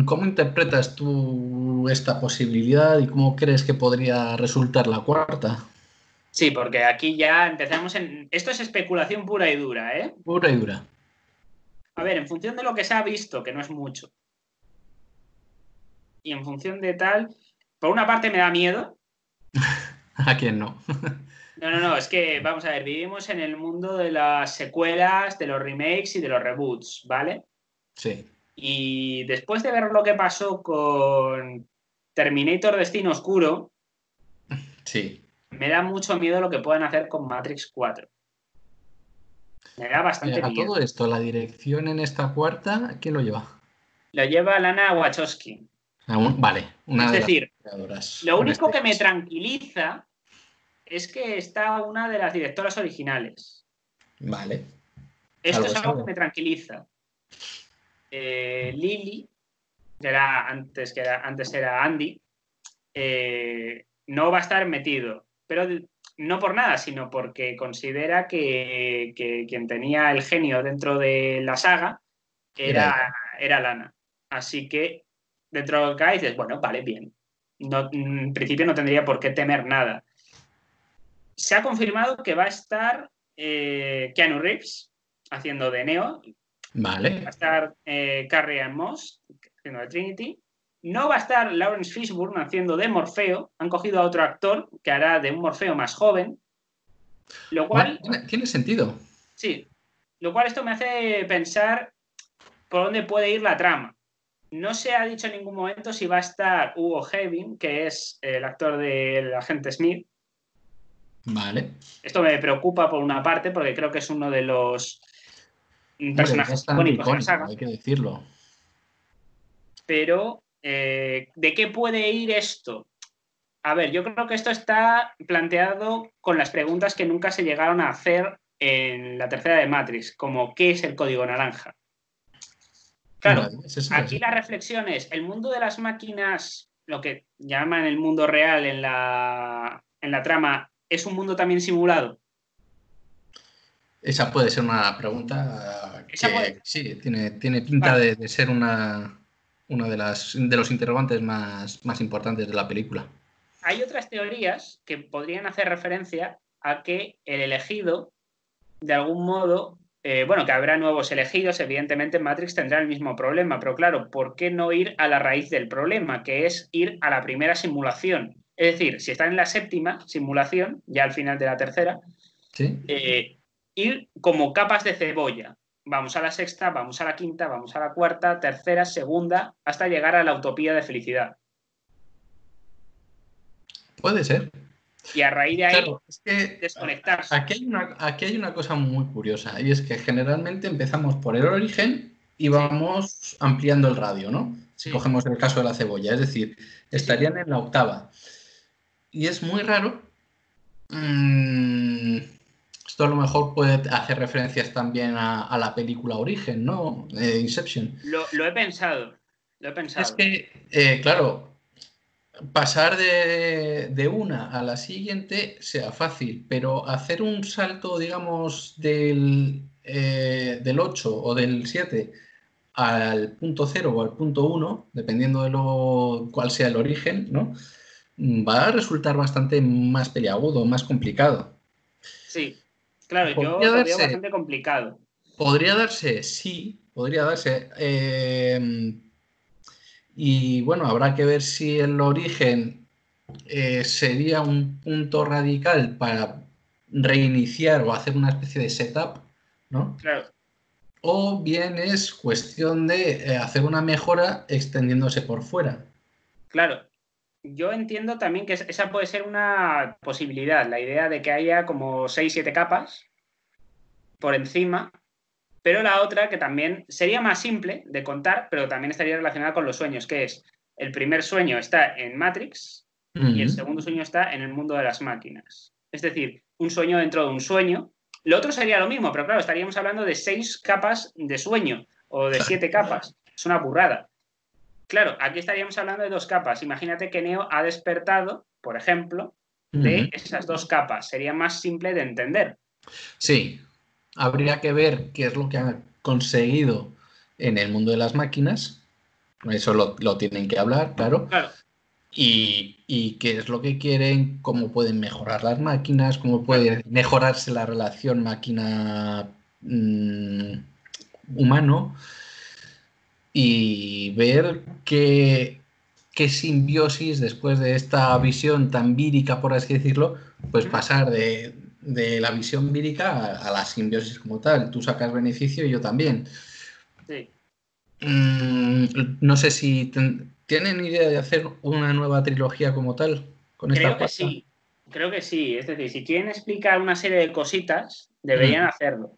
¿cómo interpretas tú esta posibilidad y cómo crees que podría resultar la cuarta? Sí, porque aquí ya empezamos en... Esto es especulación pura y dura, ¿eh? Pura y dura. A ver, en función de lo que se ha visto, que no es mucho, y en función de tal, por una parte me da miedo. ¿A quién no? No, es que, vamos a ver, vivimos en el mundo de las secuelas, de los remakes y de los reboots, ¿vale? Sí. Y después de ver lo que pasó con Terminator Destino Oscuro, Sí. me da mucho miedo lo que puedan hacer con Matrix 4. Me da bastante A miedo. todo esto, la dirección en esta cuarta, ¿quién lo lleva? Lo lleva Lana Wachowski. Vale, Es una de las decir, creadoras, lo en único este que me caso. tranquiliza es que está una de las directoras originales. Vale, Esto algo es es algo que algo. me tranquiliza. Lily, antes era Andy, no va a estar metido, pero no por nada, sino porque considera que quien tenía el genio dentro de la saga Era era, ella. era Lana. Así que dentro de lo que hay dices, bueno, vale, bien. No, en principio no tendría por qué temer nada. Se ha confirmado que va a estar Keanu Reeves haciendo de Neo, va a Vale, estar Carrie Ann Moss haciendo de Trinity. No va a estar Lawrence Fishburne haciendo de Morfeo. Han cogido a otro actor que hará de un Morfeo más joven. Lo bueno, cual, tiene sentido. sí, lo cual esto me hace pensar por dónde puede ir la trama. No se ha dicho en ningún momento si va a estar Hugo Weaving, que es el actor del agente Smith. Vale. Esto me preocupa por una parte porque creo que es uno de los Hombre, es personajes bastante icónicos de la icónico, saga. hay que decirlo. Pero, ¿de qué puede ir esto? A ver, yo creo que esto está planteado con las preguntas que nunca se llegaron a hacer en la tercera de Matrix, como ¿qué es el código naranja? Una Claro, de ellas, eso es aquí así. la reflexión es, el mundo de las máquinas, lo que llaman el mundo real en la trama, ¿es un mundo también simulado? Esa puede ser una pregunta Esa puede... que sí, tiene pinta Claro, de ser una de los interrogantes más importantes de la película. hay otras teorías que podrían hacer referencia a que el elegido, de algún modo, bueno, que habrá nuevos elegidos, evidentemente Matrix tendrá el mismo problema, pero claro, ¿por qué no ir a la raíz del problema, que es ir a la primera simulación? Es decir, si están en la séptima simulación, ya al final de la tercera, ¿Sí? ir como capas de cebolla. Vamos a la sexta, vamos a la quinta, vamos a la cuarta, tercera, segunda, hasta llegar a la utopía de felicidad. Puede ser. Y a raíz de ahí, Claro, es que desconectarse. aquí hay una cosa muy curiosa y es que generalmente empezamos por el origen y Sí, vamos ampliando el radio, ¿no? Si sí, cogemos el caso de la cebolla, es decir, sí, sí. estarían en la octava. Y es muy raro. mm, Esto a lo mejor puede hacer referencias también a la película Origen, ¿no? Inception. Lo he pensado, lo he Es pensado. que, claro, pasar de una a la siguiente sea fácil, pero hacer un salto, digamos, del 8 o del 7 al punto cero o al punto uno, dependiendo de cuál sea el origen, ¿no? Va a resultar bastante más peliagudo, más complicado. Sí, claro, yo Podría lo veo darse, bastante complicado. sí, podría darse. Y bueno, habrá que ver si el origen sería un punto radical para reiniciar o hacer una especie de setup, ¿no? Claro, O bien es cuestión de hacer una mejora extendiéndose por fuera. claro. Yo entiendo también que esa puede ser una posibilidad, la idea de que haya como 6 7 capas por encima, pero la otra que también sería más simple de contar, pero también estaría relacionada con los sueños, que es el primer sueño está en Matrix, y el segundo sueño está en el mundo de las máquinas. Es decir, un sueño dentro de un sueño. Lo otro sería lo mismo, pero claro, estaríamos hablando de 6 capas de sueño o de 7 capas. Es una burrada. Claro, aquí estaríamos hablando de 2 capas. Imagínate que Neo ha despertado, por ejemplo, de esas 2 capas. Sería más simple de entender. Sí, habría que ver qué es lo que han conseguido en el mundo de las máquinas. Eso lo tienen que hablar, claro. Y qué es lo que quieren, cómo pueden mejorar las máquinas, cómo puede mejorarse la relación máquina-humano, y ver qué simbiosis, después de esta visión tan vírica, por así decirlo, pues pasar de la visión vírica a la simbiosis como tal. Tú sacas beneficio y yo también. Sí. No sé si tienen idea de hacer una nueva trilogía como tal con esta Creo que sí. Es decir, si quieren explicar una serie de cositas, deberían hacerlo.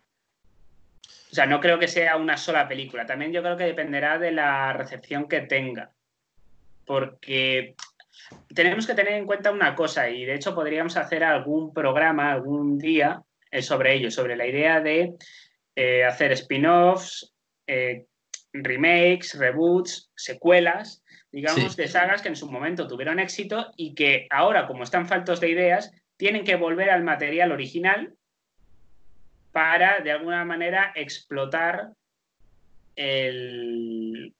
O sea, no creo que sea una sola película. También yo creo que dependerá de la recepción que tenga. Porque tenemos que tener en cuenta una cosa, y de hecho podríamos hacer algún programa algún día sobre ello, sobre la idea de hacer spin-offs, remakes, reboots, secuelas, digamos, de sagas que en su momento tuvieron éxito y que ahora, como están faltos de ideas, tienen que volver al material original para, de alguna manera, explotar en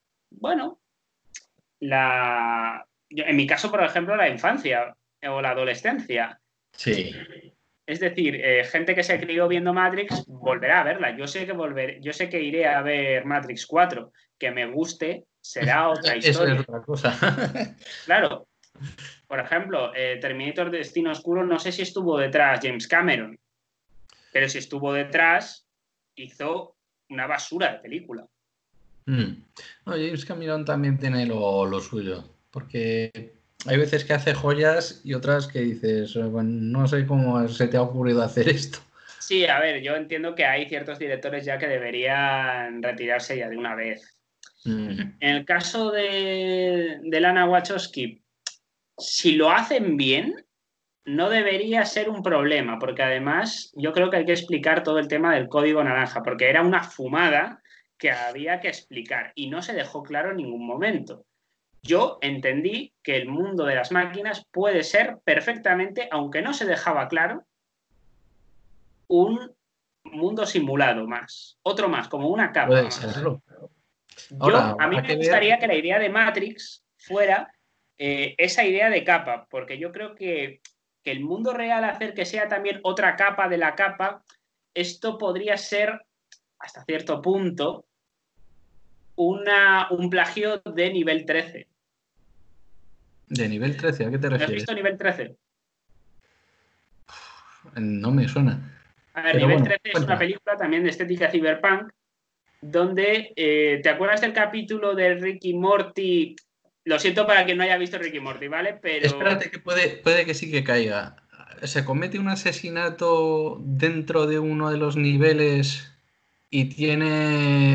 mi caso, por ejemplo, la infancia o la adolescencia. Sí. Es decir, gente que se crió viendo Matrix volverá a verla. Yo sé que iré a ver Matrix 4. Que me guste será otra historia. Eso es otra cosa. Claro. Por ejemplo, Terminator Destino Oscuro, no sé si estuvo detrás James Cameron, pero si estuvo detrás, hizo una basura de película. No, James Cameron también tiene lo suyo, porque hay veces que hace joyas y otras que dices, bueno, no sé cómo se te ha ocurrido hacer esto. Sí, a ver, yo entiendo que hay ciertos directores ya que deberían retirarse ya de una vez. En el caso de Lana Wachowski, si lo hacen bien, no debería ser un problema, porque además yo creo que hay que explicar todo el tema del código naranja, porque era una fumada que había que explicar y no se dejó claro en ningún momento. Yo entendí que el mundo de las máquinas puede ser perfectamente, aunque no se dejaba claro, un mundo simulado más, otro más, como una capa Puede más. serlo. Ahora, A mí me gustaría que la idea de Matrix fuera esa idea de capa, porque yo creo que el mundo real, hacer que sea también otra capa de la capa, esto podría ser, hasta cierto punto, un plagio de nivel 13. ¿De nivel 13? ¿A qué te ¿No has refieres? visto nivel 13? No me suena. A ver, Pero nivel bueno, 13 es una película también de estética cyberpunk, donde, ¿te acuerdas del capítulo de Ricky Morty? Lo siento para quien no haya visto Ricky Morty, ¿vale? Pero... Espérate, que puede que sí que caiga. Se comete un asesinato dentro de uno de los niveles y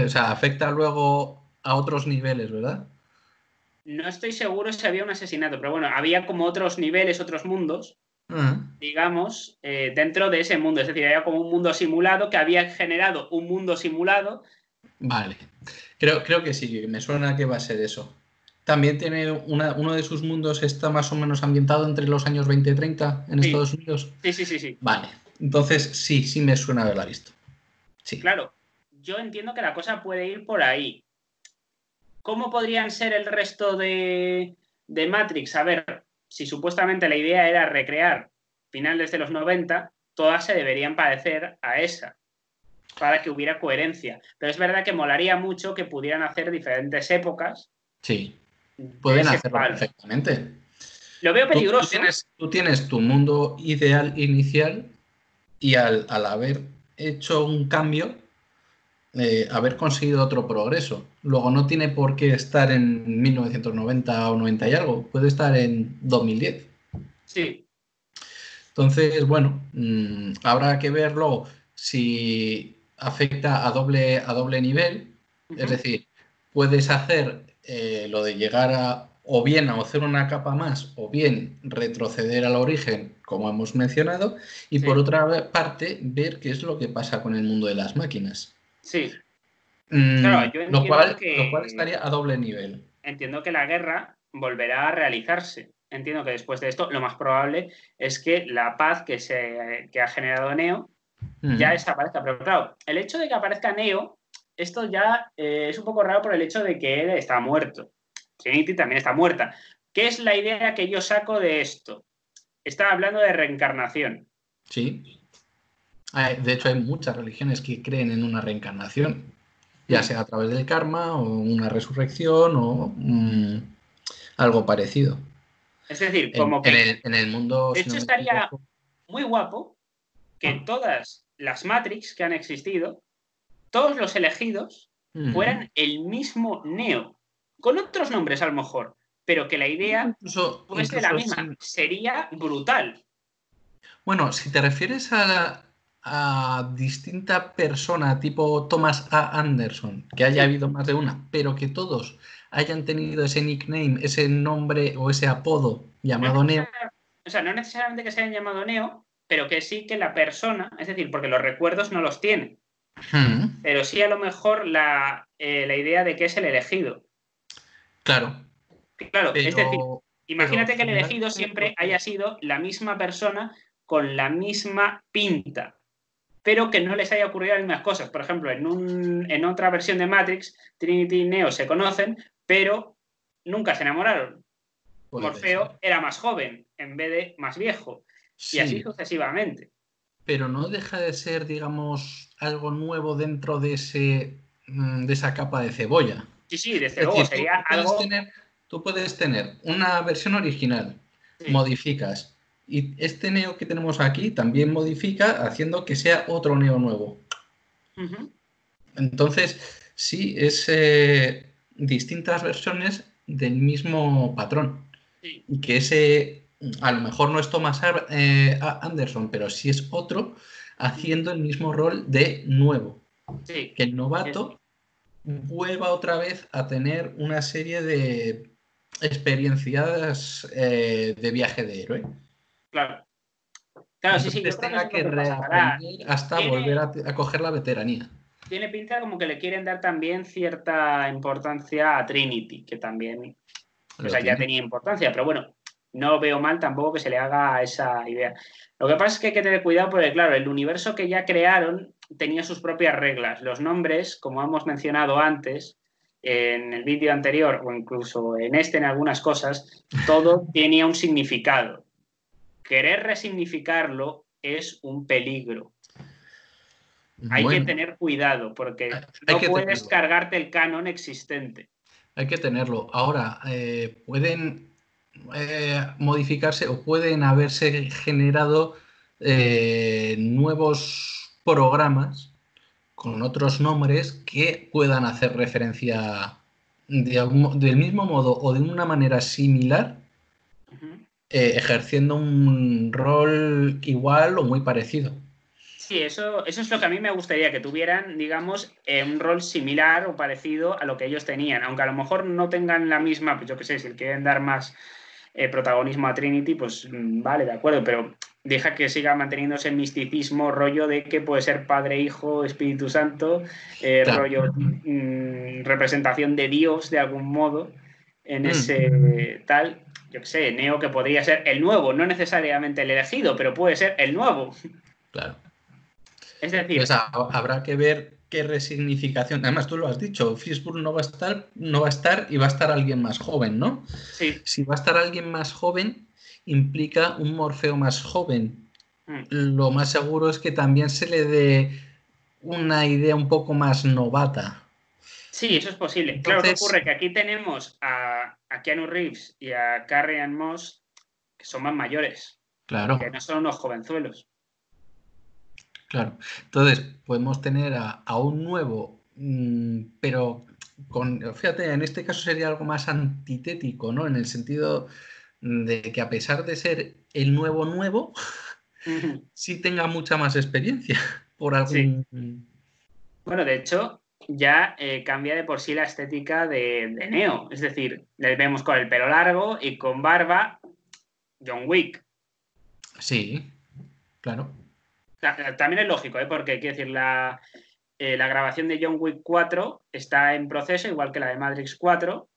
o sea, afecta luego a otros niveles, ¿verdad? No estoy seguro si había un asesinato, pero bueno, había como otros niveles, otros mundos, digamos, dentro de ese mundo. Es decir, era como un mundo simulado que había generado un mundo simulado. Vale. Creo que sí, que me suena que va a ser eso. También tiene uno de sus mundos, está más o menos ambientado entre los años 20 y 30 en Sí, Estados Unidos. sí. Vale. Entonces sí me suena haberla visto. Sí. Claro, yo entiendo que la cosa puede ir por ahí. ¿Cómo podrían ser el resto de Matrix? A ver, si supuestamente la idea era recrear finales de los 90, todas se deberían parecer a esa, para que hubiera coherencia. Pero es verdad que molaría mucho que pudieran hacer diferentes épocas. Sí. De Pueden ese hacerlo palo. perfectamente. Lo veo peligroso. Tú tienes tu mundo ideal inicial y al haber hecho un cambio, haber conseguido otro progreso. Luego no tiene por qué estar en 1990 o 90 y algo, puede estar en 2010. Sí. Entonces, bueno, habrá que ver luego si afecta a doble nivel, es decir, puedes hacer lo de llegar a o bien hacer una capa más, o bien retroceder al origen, como hemos mencionado, y por Sí, otra parte, ver qué es lo que pasa con el mundo de las máquinas. sí. Claro, yo Lo cual estaría a doble nivel. entiendo que la guerra volverá a realizarse. Entiendo que después de esto lo más probable es que la paz que ha generado Neo ya Mm, desaparezca. Pero claro, el hecho de que aparezca Neo, esto ya es un poco raro por el hecho de que él está muerto. Trinity también está muerta. ¿Qué es la idea que yo saco de esto? Estaba hablando de reencarnación. sí. De hecho, hay muchas religiones que creen en una reencarnación, ya Hmm. sea a través del karma o una resurrección o algo parecido. Es decir, como que, En el mundo, de si no hecho, me estaría equivoco. muy guapo que todas las Matrix que han existido, todos los elegidos, Mm, fueran el mismo Neo, con otros nombres a lo mejor, pero que la idea fuese la incluso misma. Sería brutal. bueno, si te refieres a distinta persona, tipo Thomas A. Anderson, que haya Sí. habido más de una, pero que todos hayan tenido ese nickname, ese nombre o ese apodo No es llamado Neo. necesaria- o sea, no necesariamente que se hayan llamado Neo, pero que sí que la persona, es decir, porque los recuerdos no los tiene, Mm, pero sí a lo mejor la idea de que es el elegido. claro, Claro, es decir, pero imagínate que el elegido generalmente siempre haya sido la misma persona con la misma pinta, pero que no les haya ocurrido las mismas cosas. Por ejemplo, en otra versión de Matrix, Trinity y Neo se conocen, pero nunca se enamoraron. puede ser. Morfeo era más joven en vez de más viejo, y así Sí, sucesivamente. pero no deja de ser, digamos, algo nuevo dentro de de esa capa de cebolla. Sí, sí, desde Es luego, decir, sería algo. tú puedes tener una versión original, Sí. modificas, y este Neo que tenemos aquí también modifica haciendo que sea otro Neo nuevo. Ujú. Entonces, sí, es distintas versiones del mismo patrón. Sí, Y que a lo mejor no es Thomas Anderson, pero sí es otro haciendo el mismo rol de nuevo. sí. Que el novato vuelva otra vez a tener una serie de experiencias de viaje de héroe. Claro. Claro, sí, sí, yo Entonces creo que eso tenga es lo que que pasará. reaprender hasta volver Tiene, a coger la veteranía. tiene pinta como que le quieren dar también cierta importancia a Trinity, que también, o Lo sea, ya tiene. tenía importancia, pero bueno, no veo mal tampoco que se le haga esa idea. Lo que pasa es que hay que tener cuidado porque, claro, el universo que ya crearon tenía sus propias reglas. Los nombres, como hemos mencionado antes, en el vídeo anterior o incluso en este, en algunas cosas, todo tenía un significado. Querer resignificarlo es un peligro. Hay que Bueno, tener cuidado porque hay no que puedes tenerlo. cargarte el canon existente. Hay que tenerlo. Ahora, pueden modificarse o pueden haberse generado nuevos programas con otros nombres que puedan hacer referencia del mismo modo o de una manera similar, Ujú. ejerciendo un rol igual o muy parecido. Sí, eso es lo que a mí me gustaría, que tuvieran, digamos, un rol similar o parecido a lo que ellos tenían, aunque a lo mejor no tengan la misma, pues yo qué sé, si quieren dar más protagonismo a Trinity, pues vale, de acuerdo, pero deja que siga manteniendo ese misticismo, rollo de que puede ser Padre, Hijo, Espíritu Santo, Claro. rollo representación de Dios de algún modo en Mm, ese tal, yo qué sé, Neo que podría ser el nuevo, no necesariamente el elegido, pero puede ser el nuevo. claro. Es Entonces decir, habrá que ver qué resignificación. Además, tú lo has dicho, Facebook no va a estar y va a estar alguien más joven, ¿no? sí. Si va a estar alguien más joven, implica un Morfeo más joven. Mm. Lo más seguro es que también se le dé una idea un poco más novata. Sí, eso es posible. Claro, ¿qué Entonces, ocurre? Que aquí tenemos a Keanu Reeves y a Carrie Ann Moss, que son más mayores, que claro, no son unos jovenzuelos. claro. Entonces, podemos tener a un nuevo, pero fíjate, en este caso sería algo más antitético, ¿no? En el sentido de que a pesar de ser el nuevo nuevo, Ujú. sí tenga mucha más experiencia por Sí. algún... Bueno, de hecho, ya cambia de por sí la estética de Neo. Es decir, le vemos con el pelo largo y con barba John Wick. Sí, claro. También es lógico, porque quiero decir, la grabación de John Wick 4 está en proceso, igual que la de Matrix 4.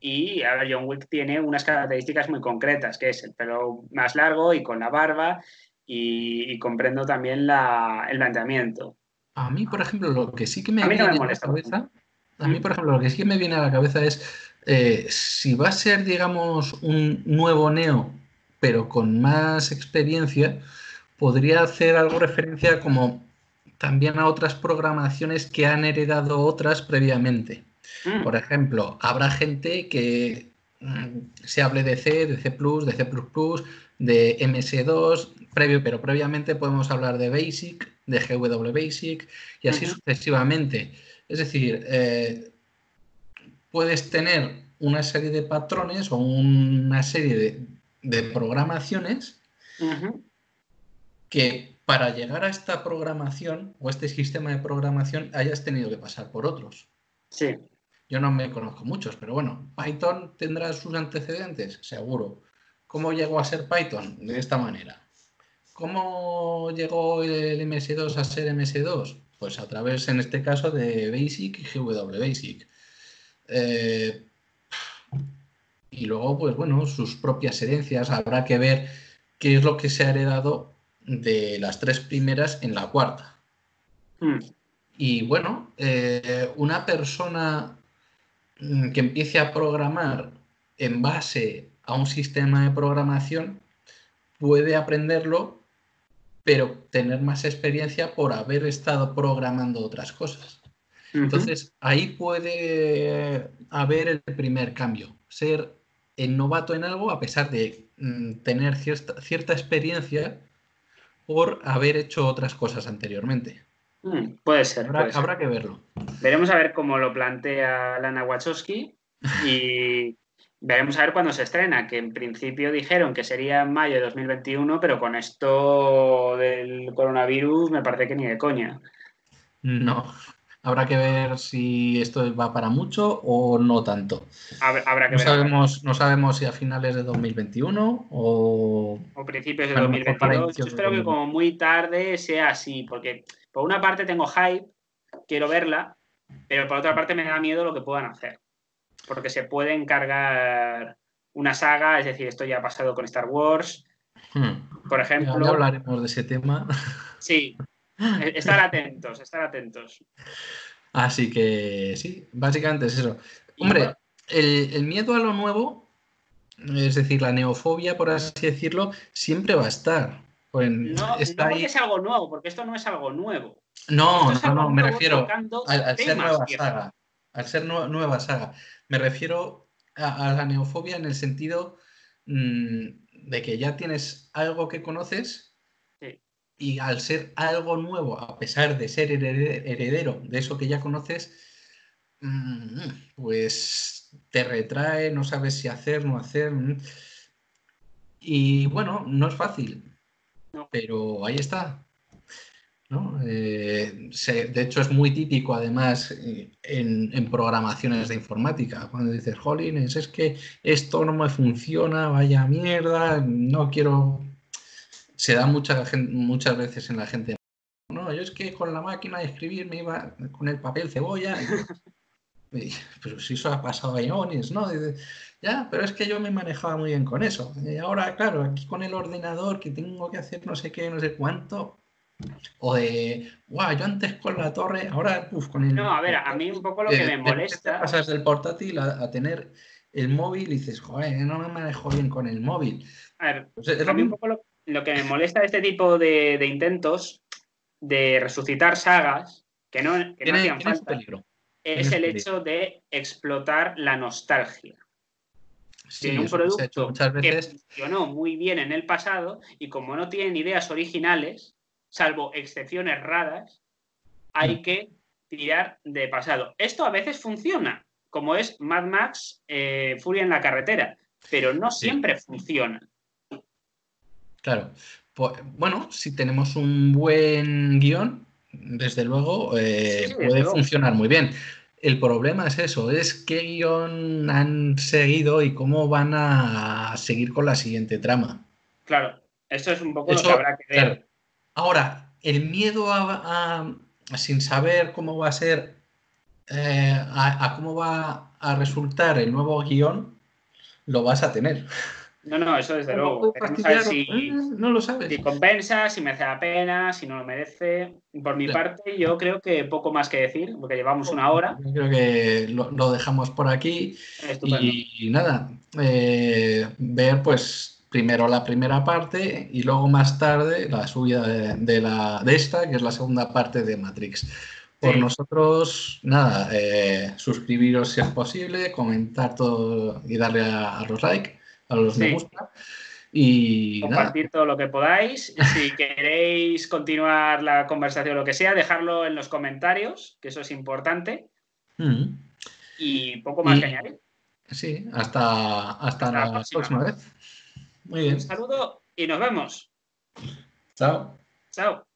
Y ahora John Wick tiene unas características muy concretas, que es el pelo más largo y con la barba, y comprendo también el planteamiento. A mí, por ejemplo, lo que sí que me A mí no me viene a la molesta. cabeza, lo que sí que me viene a la cabeza es si va a ser, digamos, un nuevo Neo, pero con más experiencia, podría hacer algo referencia como también a otras programaciones que han heredado otras previamente. Por ejemplo, habrá gente que se hable de C, de C++, de C++, de MS2, pero previamente podemos hablar de BASIC, de GW Basic y así sucesivamente. Es decir, puedes tener una serie de patrones o una serie de programaciones que para llegar a esta programación o este sistema de programación hayas tenido que pasar por otros. Sí. Yo no me conozco muchos, pero bueno, Python tendrá sus antecedentes, seguro. ¿Cómo llegó a ser Python? De esta manera. ¿Cómo llegó el MS2 a ser MS2? Pues a través, en este caso, de BASIC y GW Basic. Y luego, pues bueno, sus propias herencias. Habrá que ver qué es lo que se ha heredado de las tres primeras en la cuarta. Y bueno, una persona que empiece a programar en base a un sistema de programación puede aprenderlo, pero tener más experiencia por haber estado programando otras cosas. Entonces, ahí puede haber el primer cambio, ser el novato en algo a pesar de tener cierta experiencia por haber hecho otras cosas anteriormente. Puede ser, puede ser. Habrá que verlo. Veremos a ver cómo lo plantea Lana Wachowski y veremos a ver cuándo se estrena, que en principio dijeron que sería en mayo de 2021, pero con esto del coronavirus me parece que ni de coña. No, habrá que ver si esto va para mucho o no tanto. Habrá que No ver, sabemos, no sabemos si a finales de 2021 o o principios de a lo mejor para 2022. Yo inicios de espero que 2022. como muy tarde sea así, porque por una parte tengo hype, quiero verla, pero por otra parte me da miedo lo que puedan hacer, porque se puede encargar una saga, es decir, esto ya ha pasado con Star Wars, por Ya ejemplo. hablaremos de ese tema. Sí, estar atentos, estar atentos. Así que sí, básicamente es eso. Y bueno, Hombre, el miedo a lo nuevo, es decir, la neofobia, por así decirlo, siempre va a estar. Pues no está porque ahí. sea algo nuevo, porque esto no es algo nuevo. No, Esto es no, algo no, me nuevo refiero tocando al ser temas nueva viejos. saga. Al ser nueva saga. Me refiero a la neofobia en el sentido de que ya tienes algo que conoces Sí. y al ser algo nuevo, a pesar de ser heredero de eso que ya conoces, pues te retrae, no sabes si hacer, no hacer. Y bueno, no es fácil, No. pero ahí está. ¿No? De hecho, es muy típico, además, en programaciones de informática. Cuando dices, jolines, es que esto no me funciona, vaya mierda, no quiero. Se da muchas veces en la gente. No, yo es que con la máquina de escribir me iba con el papel cebolla. Pero si eso ha pasado a iones, ¿no? Ya, pero es que yo me manejaba muy bien con eso. Y ahora, claro, aquí con el ordenador que tengo que hacer no sé qué, no sé cuánto. O de, guau, yo antes con la torre, ahora con el No, a ver, a mí un portátil. poco lo que me De repente molesta. pasas del portátil a tener el móvil y dices, joder, no me manejo bien con el móvil. A ver, Pues es a lo mí un mismo. poco lo que me molesta de este tipo de intentos de resucitar sagas que no hacían Tiene su falta peligro. es Tiene su el peligro. hecho de explotar la nostalgia de Sí, un eso que se ha hecho producto muchas que veces. funcionó muy bien en el pasado y como no tienen ideas originales, salvo excepciones raras, hay que tirar de pasado. Esto a veces funciona, como es Mad Max, Furia en la carretera, pero no Sí, siempre funciona. claro. Pues, bueno, si tenemos un buen guión, desde luego, Sí, desde puede luego. funcionar muy bien. El problema es eso, es qué guión han seguido y cómo van a seguir con la siguiente trama. Claro, esto es un poco lo que Eso, habrá que claro. ver. Ahora, el miedo sin saber cómo va a ser, a cómo va a resultar el nuevo guión, lo vas a tener. No, no, eso desde ¿Cómo luego. puede Veremos a ver fastidiar? si, No lo sabes. si compensa, si merece la pena, si no lo merece. Por mi Claro. parte, yo creo que poco más que decir, porque llevamos una hora. Yo creo que lo dejamos por aquí Estupendo. y nada, ver pues primero la primera parte y luego más tarde la subida de esta, que es la segunda parte de Matrix. Por Sí, nosotros, nada, suscribiros si es posible, comentar todo y darle a los like, a los me sí. gusta y nada. Compartir todo lo que podáis. Si queréis continuar la conversación o lo que sea, dejarlo en los comentarios, que eso es importante. Mm. Y poco más que Y añadir. sí, hasta Hasta la la próxima. próxima vez. Muy Un bien. saludo y nos vemos. Chao. Chao.